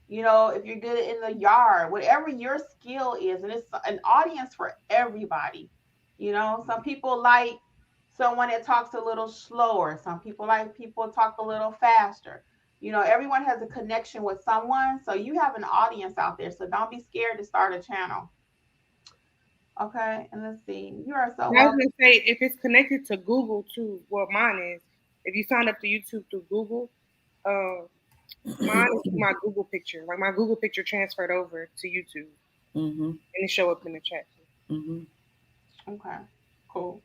You know, if you're good in the yard, whatever your skill is, and it's an audience for everybody. You know, some people like someone that talks a little slower. Some people like people talk a little faster. You know, everyone has a connection with someone. So you have an audience out there. So don't be scared to start a channel. Okay, and let's see. You are so welcome. I was going to say, if it's connected to Google too, well, mine is. If you sign up to YouTube through Google, mine is my Google picture. Like my Google picture transferred over to YouTube. Mm-hmm. And it show up in the chat. Mm-hmm. Okay, cool.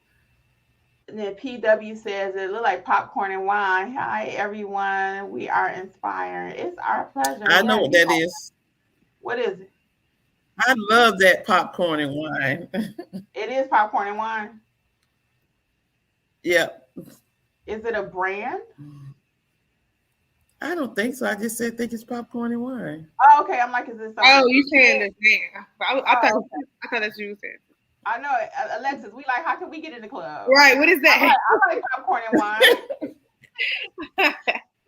And then PW says it look like popcorn and wine. Hi everyone, we are inspired. It's our pleasure. I know what that is. What is it? I love that popcorn and wine. It is popcorn and wine. Yeah. Is it a brand? I don't think so. I just said think it's popcorn and wine. Oh, okay. I'm like, is this? Oh, you saying this? Yeah. I thought that's what you said. I know, Alexis. We like. How can we get in the club? Right. What is that? I like popcorn and wine.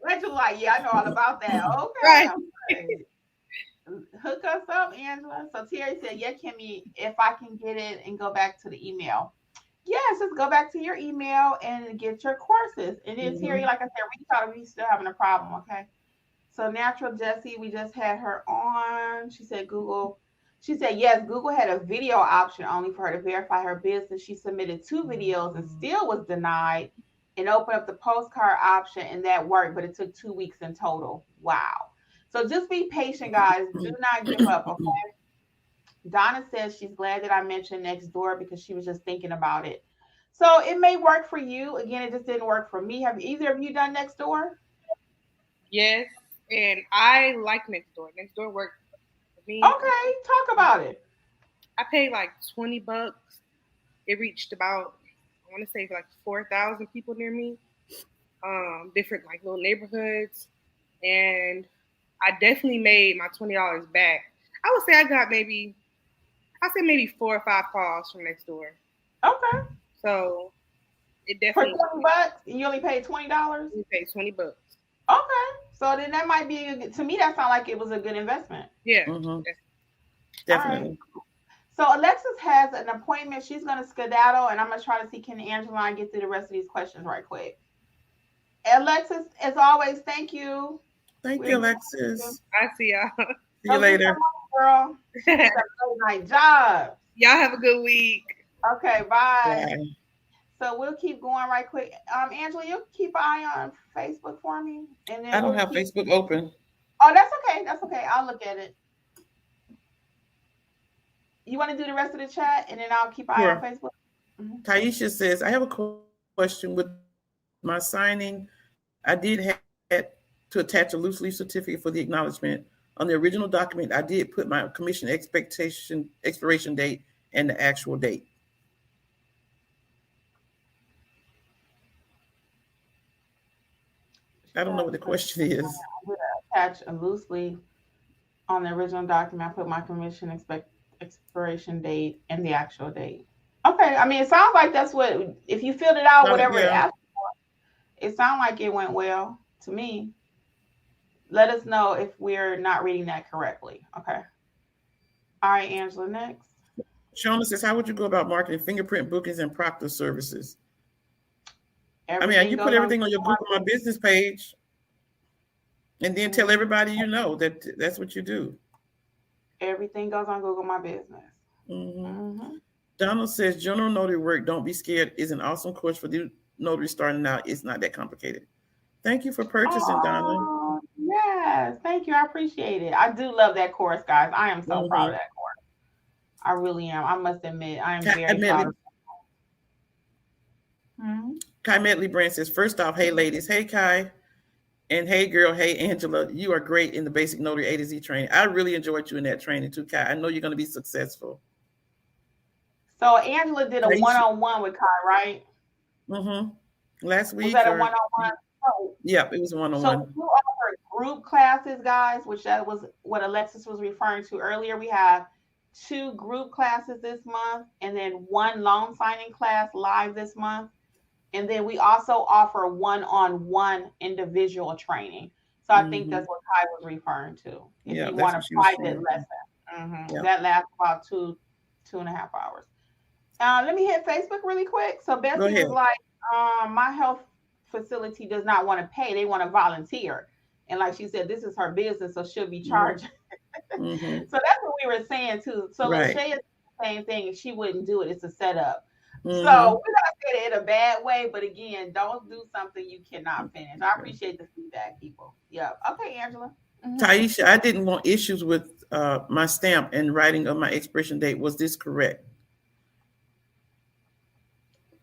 Alexis like, yeah, I know all about that. Okay. Right. Hook us up, Angela. So Terry said, yeah, Kimmi, if I can get it and go back to the email. Yes, just go back to your email and get your courses. And then Terry, like I said, reach out if you're still having a problem, okay? So Natural Jessie, we just had her on. She said Google. She said, yes, Google had a video option only for her to verify her business. She submitted 2 videos and still was denied and opened up the postcard option and that worked, but it took 2 weeks in total. Wow. So just be patient, guys. Do not give up, okay? Donna says she's glad that I mentioned Nextdoor because she was just thinking about it. So it may work for you. Again, it just didn't work for me. Have either of you done Nextdoor? Yes, and I like Nextdoor. Nextdoor worked for me. Okay, talk about it. I paid like $20. It reached about, I want to say like 4,000 people near me. Different like little neighborhoods. And I definitely made my $20 back. I would say I got maybe 4 or 5 calls from Nextdoor. Okay. So it For definitely $20, you only paid $20. you pay $20. Okay. So then that might be to me. That sounds like it was a good investment. Yeah. Mm-hmm. All right. Definitely. So Alexis has an appointment. She's going to skedaddle, and I'm going to try to see can Angela and I get through the rest of these questions right quick. Alexis, as always, thank you. Thank you, Alexis. I see y'all. See you later. Girl. It's a really nice job. Y'all have a good week. Okay, bye. Bye. So we'll keep going right quick. Angela, you keep an eye on Facebook for me, and then I don't have Facebook open. Oh, that's okay. That's okay. I'll look at it. You want to do the rest of the chat, and then I'll keep an eye on Facebook. Mm-hmm. Taisha says, I have a question with my signing. I did have to attach a loose leaf certificate for the acknowledgement. On the original document, I did put my commission expiration date and the actual date. I don't know what the question is. I'm going to attach a loose leaf on the original document. I put my commission expiration date and the actual date. Okay. I mean, it sounds like that's what, if you filled it out, whatever it asked for, it sounds like it went well to me. Let us know if we're not reading that correctly. Okay. All right, Angela, next. Shona says, how would you go about marketing fingerprint bookings and proctor services? You put everything on your Google My Business page and then tell everybody you know that that's what you do. Everything goes on Google My Business. Mm-hmm. Mm-hmm. Donald says, general notary work, don't be scared, is an awesome course for the notary starting out. It's not that complicated. Thank you for purchasing, Donald. Yes, thank you. I appreciate it. I do love that course, guys. I am so proud of that course. I really am. I must admit, I am very proud of it. Kai Medley Brand says, first off, hey ladies, hey Kai, and hey girl, hey Angela, you are great in the basic notary A to Z training. I really enjoyed you in that training too, Kai. I know you're going to be successful. So Angela did a one-on-one with Kai, right? Mm-hmm. Last week. Was that a one-on-one? Yeah, it was a one-on-one. So you offer group classes, guys, which that was what Alexis was referring to earlier. We have 2 group classes this month, and then 1 loan signing class live this month. And then we also offer one-on-one individual training. So I think that's what Kai was referring to. If you want a private lesson. That lasts about 2.5 hours. Let me hit Facebook really quick. So Bessie was like, my health facility does not want to pay. They want to volunteer. And like she said, this is her business, so she'll be charging. So that's what we were saying too. So Lachey is the same thing. If she wouldn't do it, it's a setup. So we're not saying it in a bad way, but again, don't do something you cannot finish. I appreciate the feedback, people. Yeah. Okay, Angela. Taisha, I didn't want issues with my stamp and writing of my expiration date. Was this correct?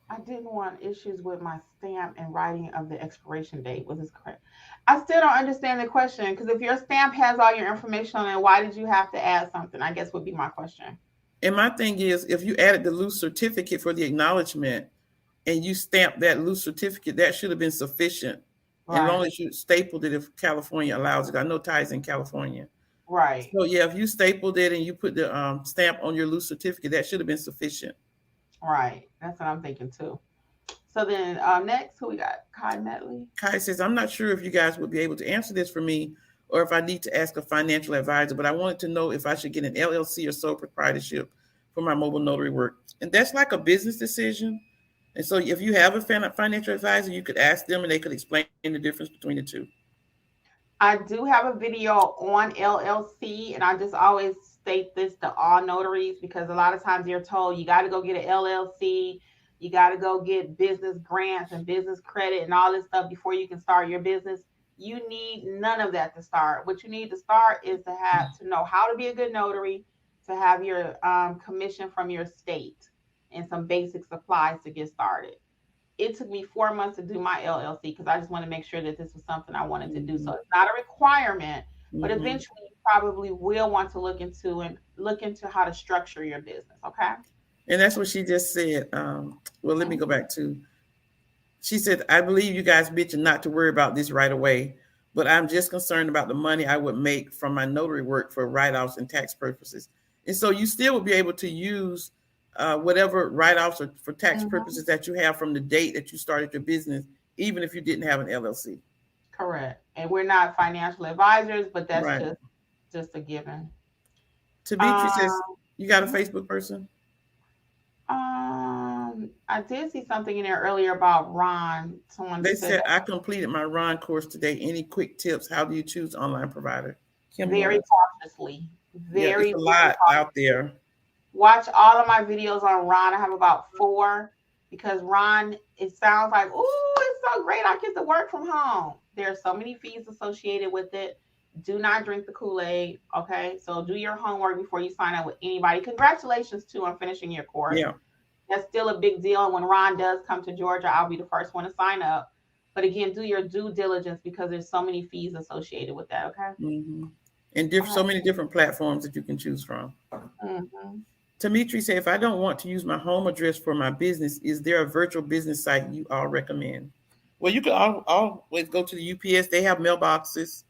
I didn't want issues with my stamp and writing of the expiration date. Was this correct? I still don't understand the question, because if your stamp has all your information on it, why did you have to add something? I guess would be my question. And my thing is, if you added the loose certificate for the acknowledgement and you stamped that loose certificate, that should have been sufficient. Right. As long as you stapled it, if California allows it. I know Ty's in California. Right. So yeah, if you stapled it and you put the stamp on your loose certificate, that should have been sufficient. Right. That's what I'm thinking too. So then next, who we got? Kai Medley. Kai says, I'm not sure if you guys would be able to answer this for me or if I need to ask a financial advisor, but I wanted to know if I should get an LLC or sole proprietorship for my mobile notary work. And that's like a business decision. And so if you have a financial advisor, you could ask them and they could explain the difference between the two. I do have a video on LLC, and I just always state this to all notaries, because a lot of times you're told you got to go get an LLC, you got to go get business grants and business credit and all this stuff before you can start your business. You need none of that to start. What you need to start is to know how to be a good notary, to have your commission from your state, and some basic supplies to get started. It took me 4 months to do my LLC because I just want to make sure that this was something I wanted to do. So it's not a requirement, but eventually you probably will want to look into how to structure your business. Okay. And that's what she just said. Well, let me go back to, she said, I believe you guys mentioned not to worry about this right away, but I'm just concerned about the money I would make from my notary work for write-offs and tax purposes. And so you still would be able to use whatever write-offs or for tax Mhm. purposes that you have from the date that you started your business, even if you didn't have an LLC. Correct. And we're not financial advisors, but that's Right. just a given. Dimitri says, Um, you got a mhm. Facebook person? I did see something in there earlier about Ron. Someone They said said, that I completed my Ron course today. Any quick tips? How do you choose online provider? Kim, you want very to? cautiously. Yeah, it's Very, a very lot out there. watch all of my videos on Ron. I have about 4 because Ron, it sounds like, oh, it's so great. I get to work from home. There are so many fees associated with it. Do not drink the Kool-Aid. Okay. So do your homework before you sign up with anybody. Congratulations too on finishing your course. Yeah. That's still a big deal. And when Ron does come to Georgia, I'll be the first one to sign up. But again, do your due diligence because there's so many fees associated with that. Okay. Mm-hmm. And All so right. many different platforms that you can choose from. Mm-hmm. Dimitri said, if I don't want to use my home address for my business, is there a virtual business site you all recommend? Well, you can always go to the UPS. They have mailboxes.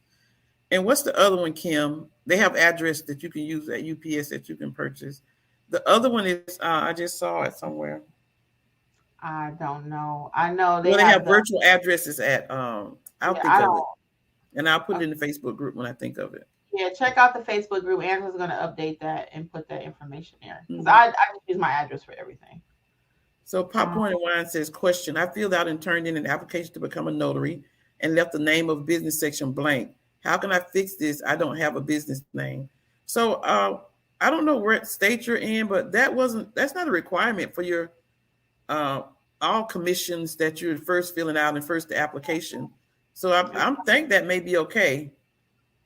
And what's the other one, Kim? They have address that you can use at UPS that you can purchase. The other one is, I just saw it somewhere. I don't know. I know they Well, they have have the, virtual addresses at, I'll yeah, think I of don't. it. And I'll put it Okay. in the Facebook group when I think of it. Yeah, check out the Facebook group. Angela's going to update that and put that information there because Mhm. I just use my address for everything. So Um, Popcorn and Wine says, question, I filled out and turned in an application to become a notary and left the name of business section blank. How can I fix this? I don't have a business name. So I don't know what state you're in, but that's not a requirement for your uh, all commissions that you're first filling out and first the application. So it's, I'm think that may be okay.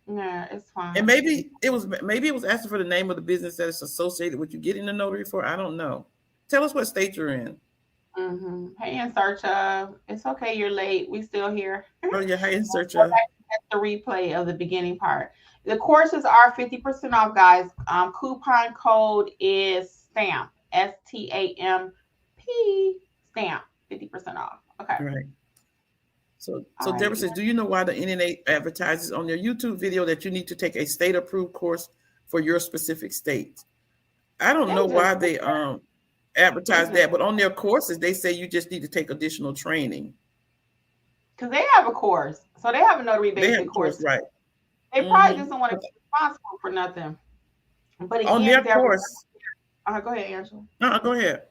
yeah, it's And fine. maybe it was asking for the name of the business that is associated with you getting the notary for. I don't know. Tell us what state you're in. Hey, in search of, it's okay. You're late. We still here. Oh yeah, hey, in search Go of. back and get the replay of the beginning part. The courses are 50% off, guys. Coupon code is STAMP. STAMP. Stamp. 50% off. Okay. Right. All So Deborah right. says, do you know why the NNA advertises on their YouTube video that you need to take a state approved course for your specific state? I don't know They just why they they advertise just that, but on their courses they say you just need to take additional training. because they have a course. So they have a notary They have basic a course, course. right? They probably Hmm. just don't want to be responsible for nothing. But On again, their Deborah, course, go ahead, Angela. go ahead.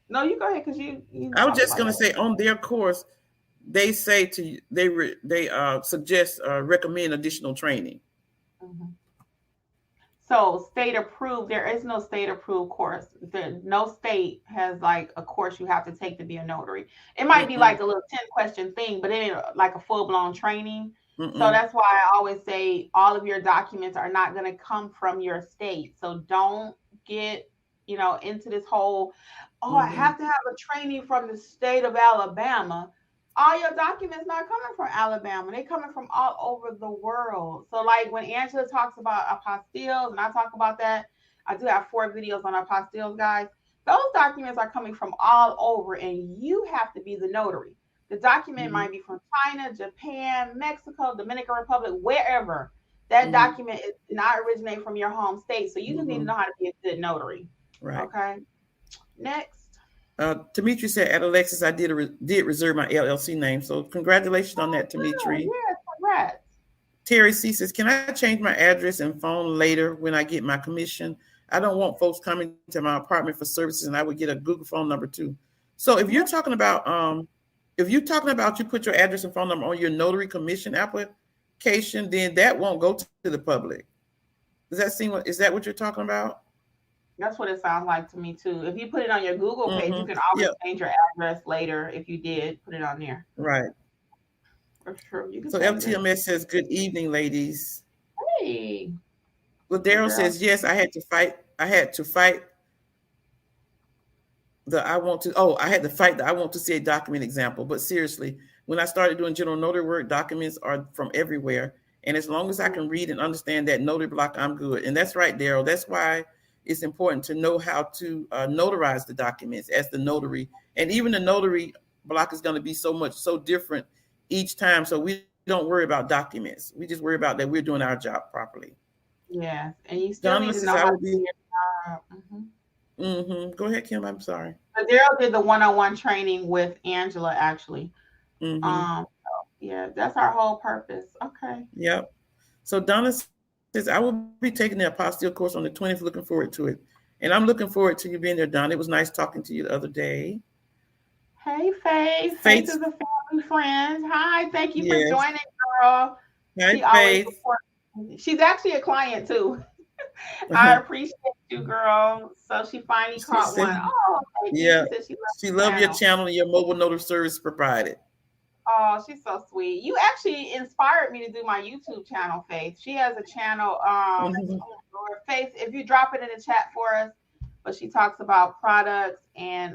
No, you go ahead because you I was talked just about gonna that. say on their course they say to you, they suggest recommend additional training. Mhm. So state approved, there is no state approved course. No state has like a course you have to take to be a notary. It might be Mm-mm, like a little 10-question thing, but it ain't like a full blown training. So mm-mm, that's why I always say all of your documents are not going to come from your state. So don't get, into this whole, oh, I mm-hmm, have to have a training from the state of Alabama. All your documents not coming from Alabama. They coming from all over the world. So like when Angela talks about apostilles and I talk about that, I do have 4 videos on apostilles, guys. Those documents are coming from all over and you have to be the notary. The document mm-hmm, might be from China, Japan, Mexico, Dominican Republic, wherever. That mm-hmm, document is not originate from your home state. So you just need to mm-hmm. know how to be a good notary. Right. Okay. Next. Dimitri said, at Alexis, I did reserve my LLC name. So congratulations on that, Oh, Dimitri. yeah, congrats. Terry C says, can I change my address and phone later when I get my commission? I don't want folks coming to my apartment for services, and I would get a Google phone number too. So if you're talking about you put your address and phone number on your notary commission application, then that won't go to the public. Is that what you're talking about? That's what it sounds like to me too. If you put it on your Google page, you Mm-hmm. can always Yeah, change your address later if you did put it on there. right. For sure. You can So change it. LTMS says, good evening, ladies. Hey, Well, hey Daryl girl. says, yes, I had to fight I had to fight the I want to see a document example. But seriously, when I started doing general notary work, documents are from everywhere. And as long as I can read and understand that notary block, I'm good. And that's right, Daryl. That's why it's important to know how to notarize the documents as the notary. And even the notary block is going to be so different each time. So we don't worry about documents. We just worry about that we're doing our job properly. Yes. And you still Donna need to says, know I how will to do be your job. Go ahead, Kim. I'm sorry. But Daryl did the one-on-one training with Angela, actually. Mm-hmm. Yeah, that's our whole purpose. Okay. Yep. So Donna says, I will be taking the apostille course on the 20th. Looking forward to it. And I'm looking forward to you being there, Donna. It was nice talking to you the other day. Hey, Faith. Faith, Faith is a family friend. Hi, thank you for yes. joining, girl. Hi, She always Faith. supports me. She's actually a client too. I appreciate you, girl. So she finally She caught said, one. Oh, thank you. yeah, She said she loves she the loved your channel. channel and your mobile notary service provided. Oh, she's so sweet. You actually inspired me to do my YouTube channel, Faith. She has a channel, Mhm. or Faith, if you drop it in the chat for us, but she talks about products and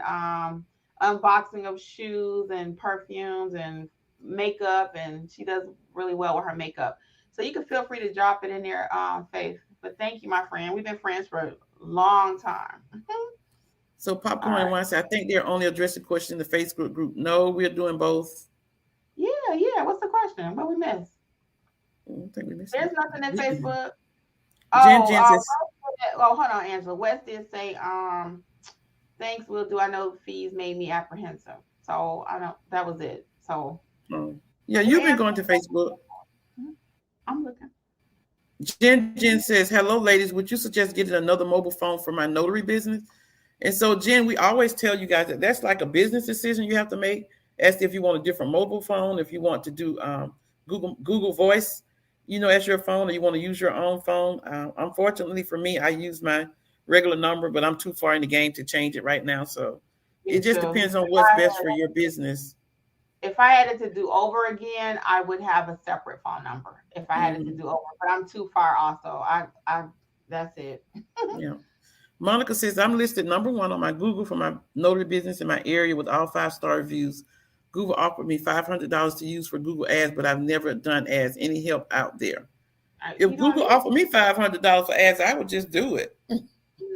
unboxing of shoes and perfumes and makeup, and she does really well with her makeup. So you can feel free to drop it in there, Faith. But thank you, my friend. We've been friends for a long time. So All Popcorn and right. Wine said, I think they're only addressing questions in the Facebook group. No, we're doing both. Yeah, yeah. What's the question? What we missed? I don't think we missed There's it. nothing in Facebook. Jen says, Hold on, Angela. West did say, thanks, will do. I know fees made me apprehensive. So I don't, that was it. So oh. Yeah, did we you've been answer? going to Facebook. I'm looking. Jen says, hello, ladies. Would you suggest getting another mobile phone for my notary business? And so, Jen, we always tell you guys that that's like a business decision you have to make as to if you want a different mobile phone, if you want to do Google Voice, as your phone, or you want to use your own phone. Unfortunately for me, I use my regular number, but I'm too far in the game to change it right now. So it Me just too. depends on what's best for your business. If I had it to do over again, I would have a separate phone number. If I had it to Mhm. do over, but I'm too far also. That's it. Yeah. Monica says, I'm listed number one on my Google for my notary business in my area with all 5-star reviews. Google offered me $500 to use for Google ads, but I've never done ads. Any help out there? If You don't Google need offered me $500 for ads, I would just do it.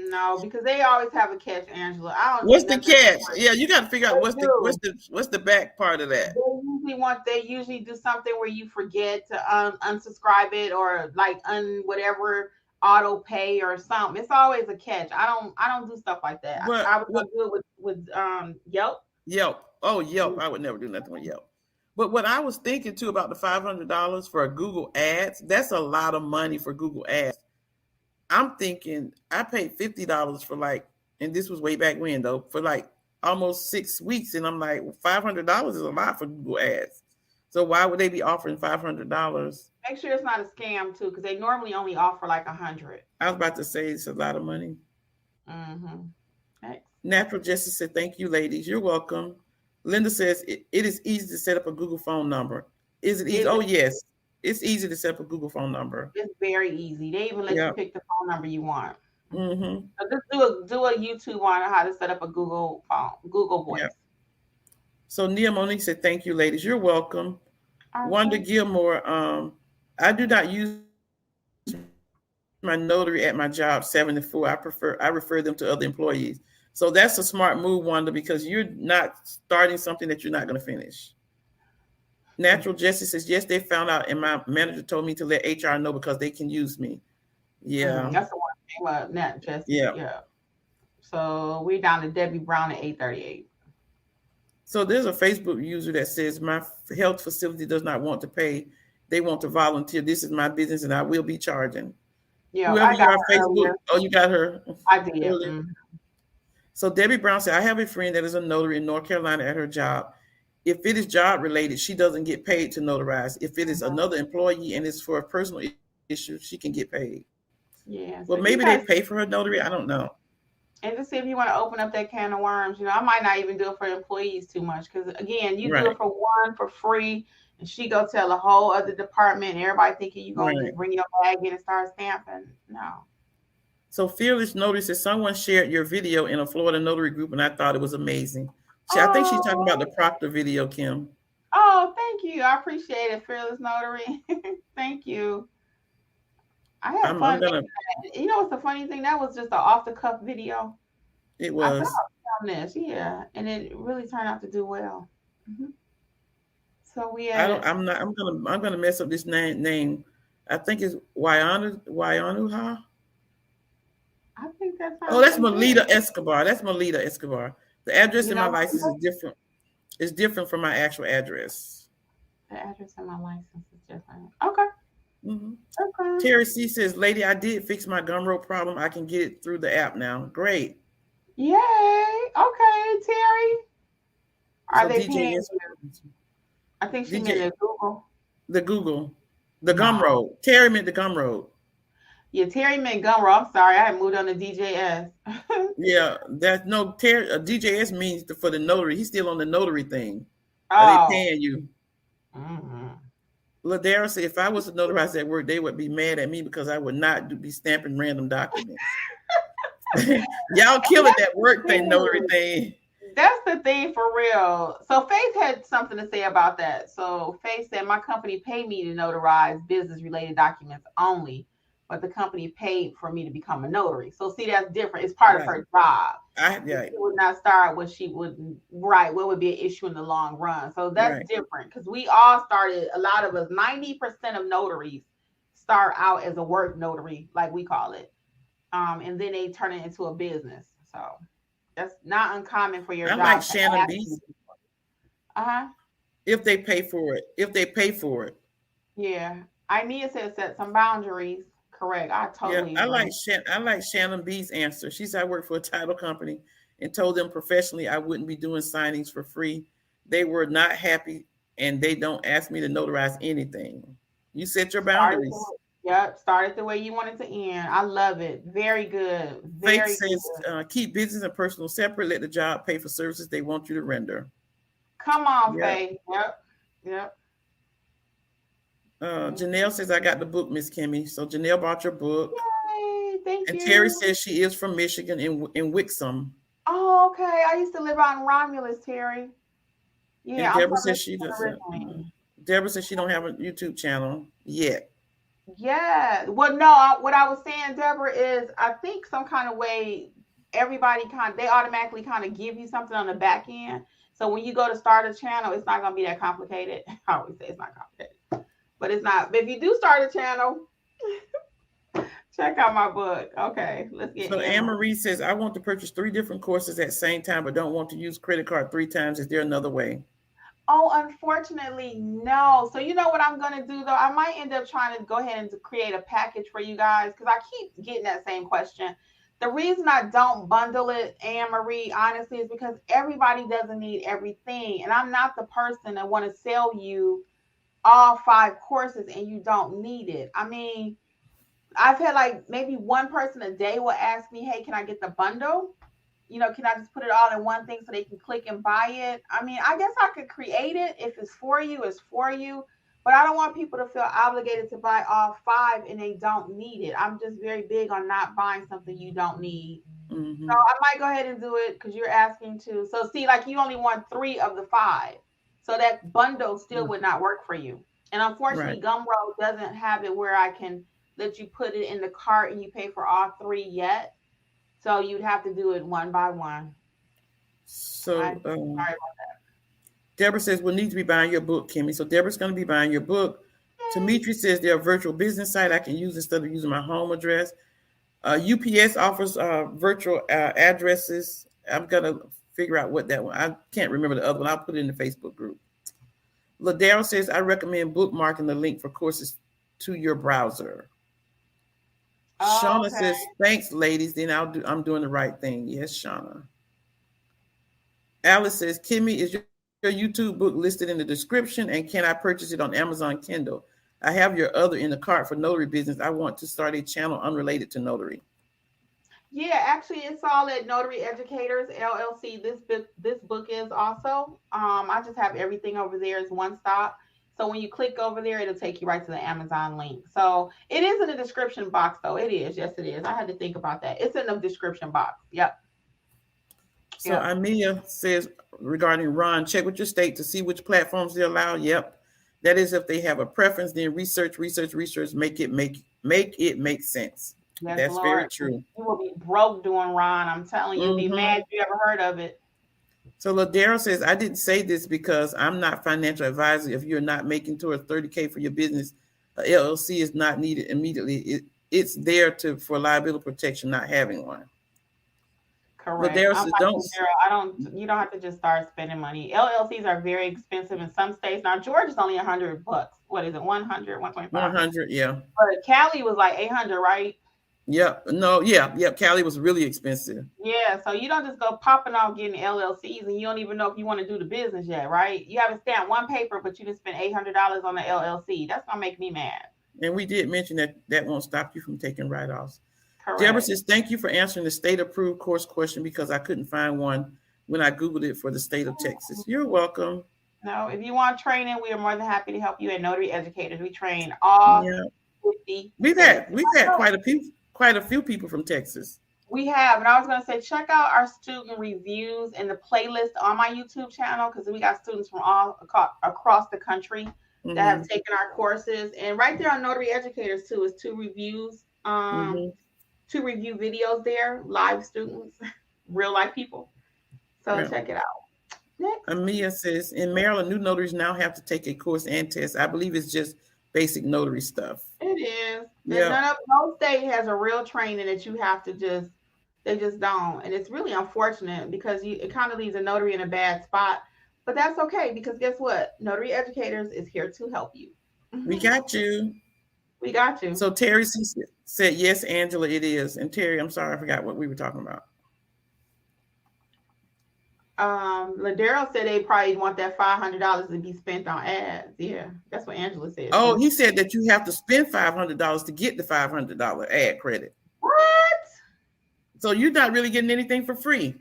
no, because they always have a catch, Angela. I don't do What's the nothing for catch? free. Yeah, you got to figure out They do. what's the back part of that. They usually do something where you forget to unsubscribe it or like whatever auto pay or something. It's always a catch. I don't do stuff like that. I would What do it with Yelp. Yelp? Oh, Yelp. I would never do nothing with Yelp. But what I was thinking too about the $500 for Google ads, that's a lot of money for Google ads. I'm thinking I paid $50 for and this was way back when though, for almost 6 weeks. And I'm like, $500 is a lot for Google ads. So why would they be offering $500? Make sure it's not a scam too, because they normally only offer like 100. I was about to say it's a lot of money. Mm-hmm. Thanks. Natural Justice said, thank you, ladies. You're welcome. Linda says, it is easy to set up a Google phone number. Is it easy? Oh, yes. It's easy to set up a Google phone number. It's very easy. They even let you pick the phone number you want. Mm-hmm. So just do a YouTube on how to set up a Google phone, Google Voice. Yep. So Nia Monique said, thank you, ladies. You're welcome. Wanda Gilmore, I do not use my notary at my job 7 to 4. I refer them to other employees. So that's a smart move, Wanda, because you're not starting something that you're not going to finish. Natural Justice says, yes, they found out, and my manager told me to let HR know because they can use me. Yeah. That's the one thing, Nat Justice. Yeah. So we're down to Debbie Brown at 838. So there's a Facebook user that says, my health facility does not want to pay. They want to volunteer. This is my business, and I will be charging. Yeah, whoever you are, Facebook. Earlier. Oh, you got her. I did. Mm-hmm. So Debbie Brown said, I have a friend that is a notary in North Carolina at her job. If it is job related, she doesn't get paid to notarize. If it is another employee and it's for a personal issue, she can get paid. Yeah. Well, maybe they pay for her notary. I don't know. And to see if you want to open up that can of worms. I might not even do it for employees too much because, again, you do it for one for free, and she go tell a whole other department, and everybody thinking you're going to just bring your bag in and start stamping. No. So Fearless Notary says, someone shared your video in a Florida notary group, and I thought it was amazing. I think she's talking about the Proctor video, Kim. Oh, thank you. I appreciate it, Fearless Notary. Thank you. I had fun. You know what's the funny thing? That was just an off-the-cuff video. It was. I thought on this, yeah, and it really turned out to do well. Mm-hmm. So we had. I'm gonna mess up this name. I think it's Wyanuha. I think think that Oh, sounds that's pretty good. Melita Escobar. That's Melita Escobar. The address You in my know, license is different. It's different from my actual address. the address on my license is different. Okay. Hmm. Okay. Terry C says, "Lady, I did fix my gumroad problem. I can get it through the app now. Great." Yay. Okay, Terry. Are So they paying DJS, you? I think she meant DJ, the Google. the Google, the No. gumroad. Terry meant the gumroad. Yeah, Terry meant Gumroad. I'm sorry. I had moved on to DJS. Yeah, that's no Terry. DJS means for the notary. He's still on the notary thing. Are they Oh. paying you? Mm-hmm. Ladera said, if I was a notarizer at work, they would be mad at me because I would not be stamping random documents. Y'all killing that work thing, notary thing. That's the thing for real. So Faith had something to say about that. So Faith said, my company paid me to notarize business related documents only, but the company paid for me to become a notary. So see, that's different. It's part of her job. Yeah. She would not start what she wouldn't, right? What would be an issue in the long run. So that's different because we all started, a lot of us, 90% of notaries start out as a work notary, like we call it. And then they turn it into a business. So that's not uncommon for your job. I like Shannon Beast. If they pay for it. Yeah. Imea says set some boundaries. Correct. I totally agree. I like Shannon B's answer. She said, I work for a title company and told them professionally I wouldn't be doing signings for free. They were not happy and they don't ask me to notarize anything. You set your boundaries. Yep, start it the way you want it to end. I love it. Very good. Faith says, keep business and personal separate. Let the job pay for services they want you to render. Come on, Faith. Yep. Janelle says, I got the book, Miss Kimmi. So Janelle bought your book. Yay, thank you. And Terry says she is from Michigan in Wixom. Oh, okay. I used to live out in Romulus, Terry. Yeah. And Deborah says she doesn't. Deborah says she don't have a YouTube channel yet. Yeah. Well, no, what I was saying, Deborah, is I think some kind of way everybody they automatically kind of give you something on the back end. So when you go to start a channel, it's not going to be that complicated. I always say it's not complicated, but it's not. But if you do start a channel, check out my book. Okay, let's get. So Anne Marie says, I want to purchase 3 different courses at the same time, but don't want to use credit card 3 times. Is there another way? Oh, unfortunately, no. So you know what I'm going to do, though? I might end up trying to go ahead and create a package for you guys because I keep getting that same question. The reason I don't bundle it, Anne Marie, honestly, is because everybody doesn't need everything. And I'm not the person that want to sell you all 5 courses and you don't need it. I mean, I've had like maybe one person a day will ask me, hey, can I get the bundle? You know, can I just put it all in one thing so they can click and buy it? I mean, I guess I could create it. If it's for you, it's for you. But I don't want people to feel obligated to buy all 5 and they don't need it. I'm just very big on not buying something you don't need. Mm-hmm. So I might go ahead and do it because you're asking to. So see, like you only want 3 of the 5. So that bundle still would not work for you. And unfortunately, Gumroad doesn't have it where I can let you put it in the cart and you pay for all 3 yet. So you'd have to do it one by one. So sorry about that. Deborah says, we'll need to be buying your book, Kimmi. So Deborah's going to be buying your book. Dimitri says they're a virtual business site I can use instead of using my home address. UPS offers virtual addresses. I'm going to figure out what that one. I can't remember the other one. I'll put it in the Facebook group. Ladero says, I recommend bookmarking the link for courses to your browser. Oh, Shauna says, thanks, ladies. Then I'm doing the right thing. Yes, Shauna. Alice says, Kimmi, is your YouTube book listed in the description? And can I purchase it on Amazon Kindle? I have your other in the cart for notary business. I want to start a channel unrelated to notary. Yeah, actually, it's all at Notary Educators LLC. This book is also. I just have everything over there as one stop. So when you click over there, it'll take you right to the Amazon link. So it is in the description box, though. It is. Yes, it is. I had to think about that. It's in the description box. Yep. So Amia says regarding Ron, check with your state to see which platforms they allow. Yep. That is if they have a preference, then research, make it make sense. Yes, that's Lord. Very true. You will be broke doing Ron. I'm telling you, you'll be mad if you ever heard of it. So Ladero says, I didn't say this because I'm not financial advisor. If you're not making towards $30K for your business, a LLC is not needed immediately. It's there for liability protection, not having one. Correct. Ladera I'm says, like don't. Ladera, I don't. You don't have to just start spending money. LLCs are very expensive in some states. Now Georgia's only $100. What is it? 100, 125. 100, yeah. But Cali was like 800, right? Yep. No, yeah. Yep. Cali was really expensive. Yeah. So you don't just go popping off getting LLCs, and you don't even know if you want to do the business yet, right? You haven't stamped one paper, but you just spent $800 on the LLC. That's gonna make me mad. And we did mention that won't stop you from taking write-offs. Correct. Deborah says, thank you for answering the state-approved course question because I couldn't find one when I Googled it for the state of Texas. You're welcome. No, if you want training, we are more than happy to help you at Notary Educators. We train all 50. We've had quite a few people from Texas. We have, and I was going to say, check out our student reviews and the playlist on my YouTube channel because we got students from all across the country that have taken our courses. And right there on Notary Educators too is two reviews, two review videos there, live students, real life people. So check it out. Next. Amia says, in Maryland, new notaries now have to take a course and test. I believe it's just basic notary stuff. It is. Yeah. No state has a real training that you have to they just don't. And it's really unfortunate because it kind of leaves a notary in a bad spot. But that's okay because guess what? Notary Educators is here to help you. We got you. We got you. So Terry said, yes, Angela, it is. And Terry, I'm sorry, I forgot what we were talking about. Ladero said they probably want that $500 to be spent on ads. Yeah, that's what Angela said. Oh, he said that you have to spend $500 to get the $500 ad credit. What? So you're not really getting anything for free.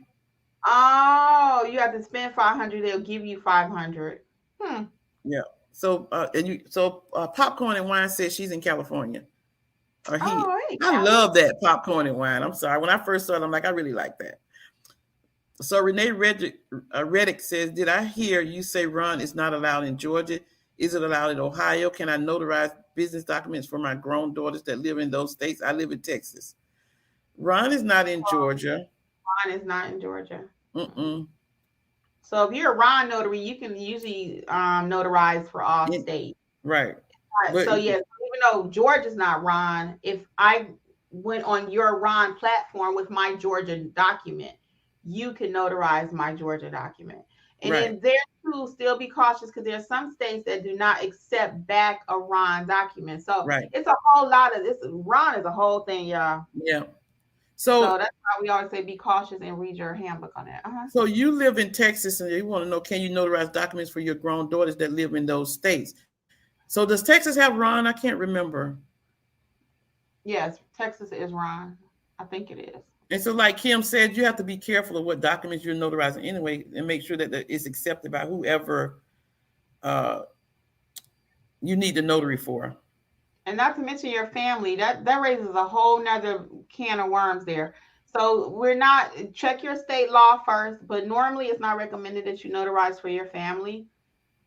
Oh, you have to spend $500. They'll give you $500. Yeah. So Popcorn and Wine says she's in California. I love that Popcorn and Wine. I'm sorry. When I first saw it, I'm like, I really like that. So Renee Reddick says, did I hear you say Ron is not allowed in Georgia? Is it allowed in Ohio? Can I notarize business documents for my grown daughters that live in those states? I live in Texas. Ron is not in Georgia. Ron is not in Georgia. So if you're a Ron notary, you can usually notarize for all states. Right. So yes, even though Georgia's not Ron, if I went on your Ron platform with my Georgia document, you can notarize my Georgia document. And then there too, still be cautious because there's some states that do not accept back a Ron document. So it's a whole lot of this. Ron is a whole thing, y'all. Yeah. So that's why we always say be cautious and read your handbook on that. So you live in Texas and you want to know, can you notarize documents for your grown daughters that live in those states? So does Texas have Ron? I can't remember. Yes, Texas is Ron. I think it is. And so like Kim said, you have to be careful of what documents you're notarizing anyway and make sure that it's accepted by whoever you need the notary for. And not to mention your family, that raises a whole nother can of worms there. So check your state law first, but normally it's not recommended that you notarize for your family.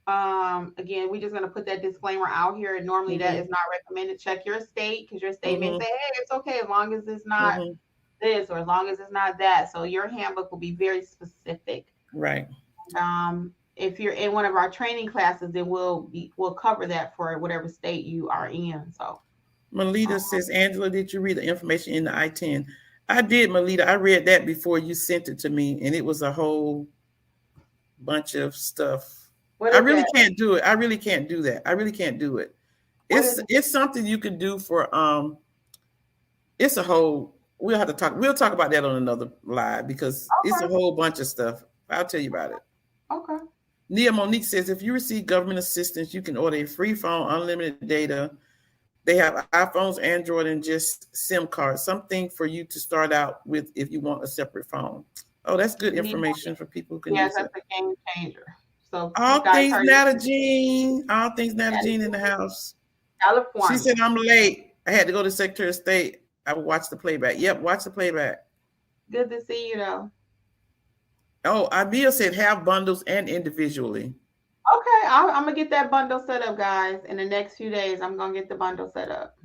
Again, we're just going to put that disclaimer out here. And normally that is not recommended. Check your state because your state may say, hey, it's okay as long as it's not this or as long as it's not that. So your handbook will be very specific. Right. If you're in one of our training classes, then we'll cover that for whatever state you are in. So Melita says, Angela, did you read the information in the I-10? I did, Melita. I read that before you sent it to me, and it was a whole bunch of stuff. I really can't do it. I really can't do that. I really can't do it. It's something you can do for it's a whole we'll talk about that on another live because it's a whole bunch of stuff. I'll tell you about it. Okay. Nia Monique says, if you receive government assistance, you can order a free phone, unlimited data. They have iPhones, Android, and just SIM cards, something for you to start out with if you want a separate phone. Oh, that's good information for people who can use it. Yes, that's a game changer. So all things Nata Jean in the house. California. She said, I'm late. I had to go to Secretary of State. I will watch the playback. Yep, watch the playback. Good to see you, though. Oh, Amia said have bundles and individually. Okay, I'm going to get that bundle set up, guys. In the next few days, I'm going to get the bundle set up.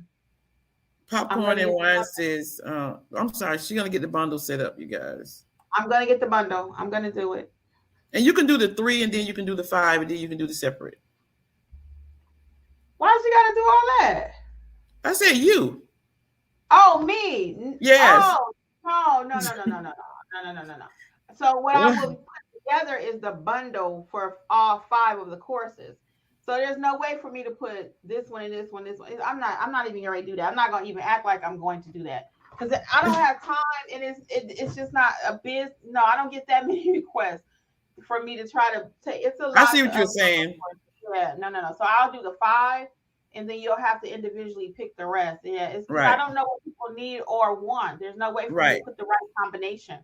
Popcorn and Wine says, I'm sorry, she's going to get the bundle set up, you guys. I'm going to get the bundle. I'm going to do it. And you can do the 3, and then you can do the 5, and then you can do the separate. Why you got to do all that? I said you. Oh, me? Yes. Oh, no. No. So what I will put together is the bundle for all 5 of the courses. So there's no way for me to put this one and this one, this one. I'm not even ready to do that. I'm not gonna even act like I'm going to do that because I don't have time, and it's just not a biz. No, I don't get that many requests for me to try to take. It's a lot. I see what you're saying. Yeah, no. So I'll do the 5, and then you'll have to individually pick the rest. Yeah, it's Right. I don't know what people need or want. There's no way for me to put the right combination.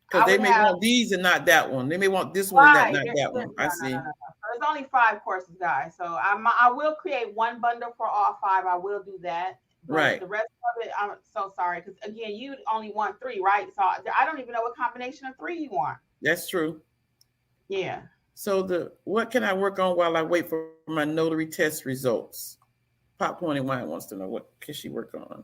Because they may want these and not that one. They may want this one and not that one. I see. No. So there's only 5 courses, guys. So I will create one bundle for all 5. I will do that. But right. The rest of it, I'm so sorry. Because again, you only want 3, right? So I don't even know what combination of 3 you want. That's true. Yeah. So what can I work on while I wait for my notary test results? Popcorn and Wine wants to know, what can she work on?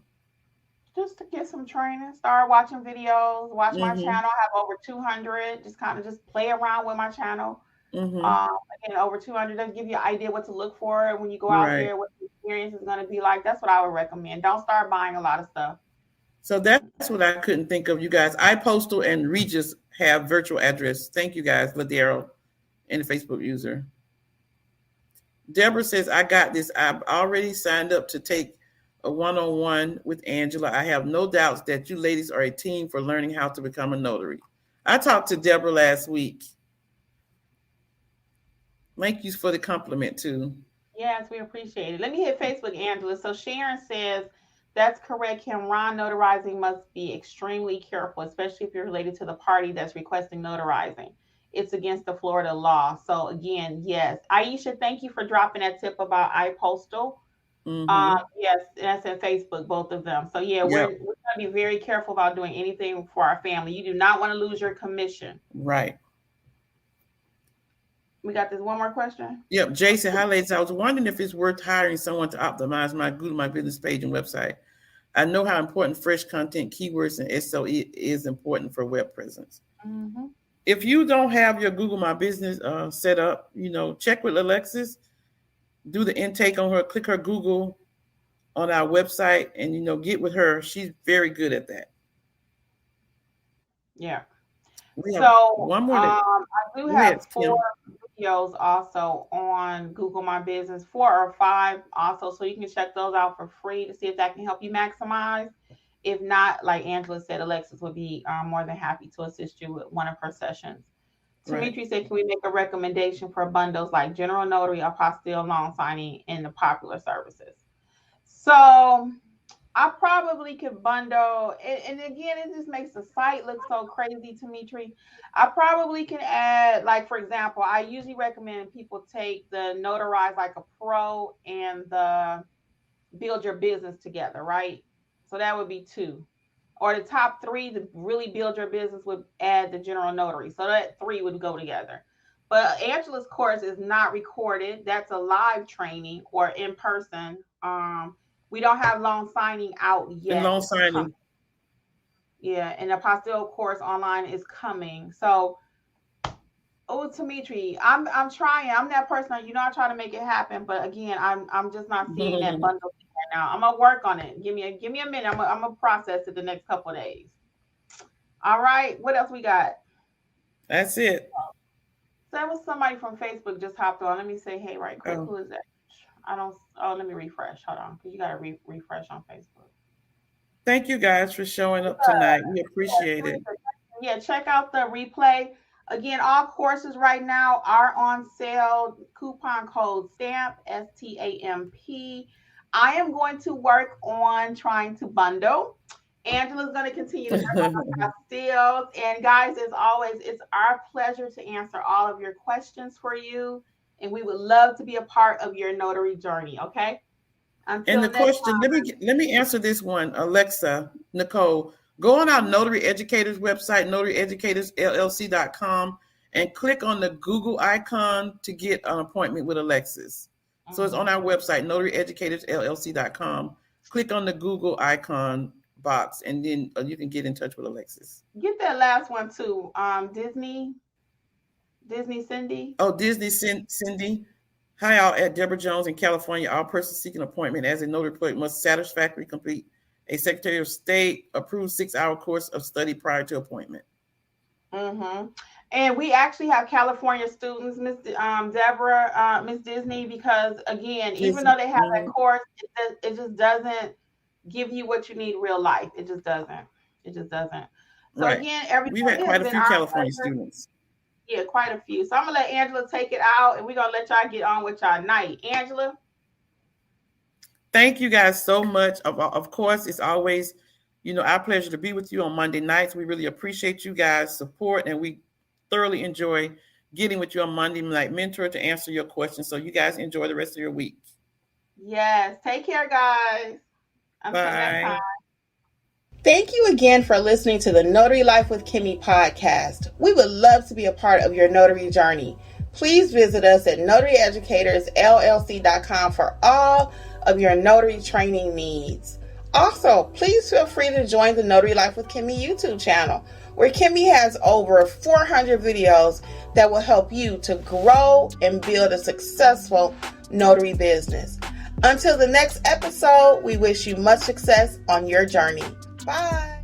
Just to get some training, start watching videos, watch my channel. I have over 200. Just kind of just play around with my channel. Again, over 200 doesn't give you an idea what to look for when you go out there, what the experience is going to be like. That's what I would recommend. Don't start buying a lot of stuff. So that's what I couldn't think of, you guys. iPostal and Regis have virtual address. Thank you guys, Ladero and the Facebook user. Deborah says, I got this. I've already signed up to take a one-on-one with Angela. I have no doubts that you ladies are a team for learning how to become a notary. I talked to Deborah last week. Thank you for the compliment too. Yes, we appreciate it. Let me hit Facebook, Angela. So Sharon says, that's correct, Kim. Ron, notarizing must be extremely careful, especially if you're related to the party that's requesting notarizing. It's against the Florida law. So again, yes. Aisha, thank you for dropping that tip about iPostal. Yes, that's in Facebook, both of them. So yeah, we're going to be very careful about doing anything for our family. You do not want to lose your commission. Right. We got this one more question. Yep. Jason, hi ladies. I was wondering if it's worth hiring someone to optimize my Google My Business page and website. I know how important fresh content, keywords, and SEO is important for web presence. If you don't have your Google My Business set up, check with Alexis, do the intake on her, click her Google on our website, and, get with her. She's very good at that. Yeah. So one more. I do have 4 videos also on Google My Business, 4 or 5 also. So you can check those out for free to see if that can help you maximize. If not, like Angela said, Alexis would be more than happy to assist you with one of her sessions. Dimitri said, can we make a recommendation for bundles like general notary, apostille, loan signing, and the popular services? So I probably could bundle, and again, it just makes the site look so crazy, Dimitri. I probably can add, like, for example, I usually recommend people take the Notarize like a Pro and the Build Your Business together, right? So that would be 2. Or the top 3 to really build your business would add the general notary. So that 3 would go together. But Angela's course is not recorded. That's a live training or in person. We don't have loan signing out yet. And loan signing. Yeah, and the apostille course online is coming. So, Dimitri, I'm trying. I'm that person. I try to make it happen, but again, I'm just not seeing that bundle right now. I'm gonna work on it. Give me a minute. I'm gonna process it the next couple of days. All right. What else we got? That's it. So that was somebody from Facebook just hopped on. Let me say hey right quick. Who is that? Let me refresh. Hold on, because you gotta refresh on Facebook. Thank you guys for showing up tonight. We appreciate it. Yeah, check out the replay. Again, all courses right now are on sale. Coupon code STAMP, STAMP. I am going to work on trying to bundle. Angela's going to continue to work on apostilles. And guys, as always, it's our pleasure to answer all of your questions for you. And we would love to be a part of your notary journey, okay? And the question, let me answer this one, Alexa, Nicole. Go on our Notary Educators website, notaryeducatorsllc.com, and click on the Google icon to get an appointment with Alexis. So it's on our website, notaryeducatorsllc.com. Click on the Google icon box, and then you can get in touch with Alexis. Get that last one too. Disney Cindy. Oh, Disney Cindy. Hi, all at Deborah Jones in California. All persons seeking appointment as a notary public must satisfactorily complete a Secretary of State approved 6-hour course of study prior to appointment. Mm-hmm. And we actually have California students, Miss Deborah, Miss Disney, because again, even though they have that course, it just doesn't give you what you need in real life. It just doesn't. It just doesn't. So Right. again, We've had quite a few California students. Yeah, quite a few. So I'm gonna let Angela take it out, and we're gonna let y'all get on with y'all night. Angela. Thank you guys so much. Of course, it's always, our pleasure to be with you on Monday nights. We really appreciate you guys' support, and we thoroughly enjoy getting with you on Monday night mentor to answer your questions. So you guys enjoy the rest of your week. Yes. Take care, guys. Until next time. Thank you again for listening to the Notary Life with Kimmi podcast. We would love to be a part of your notary journey. Please visit us at notaryeducatorsllc.com for all of your notary training needs. Also, please feel free to join the Notary Life with Kimmi YouTube channel, where Kimmi has over 400 videos that will help you to grow and build a successful notary business. Until the next episode, we wish you much success on your journey. Bye.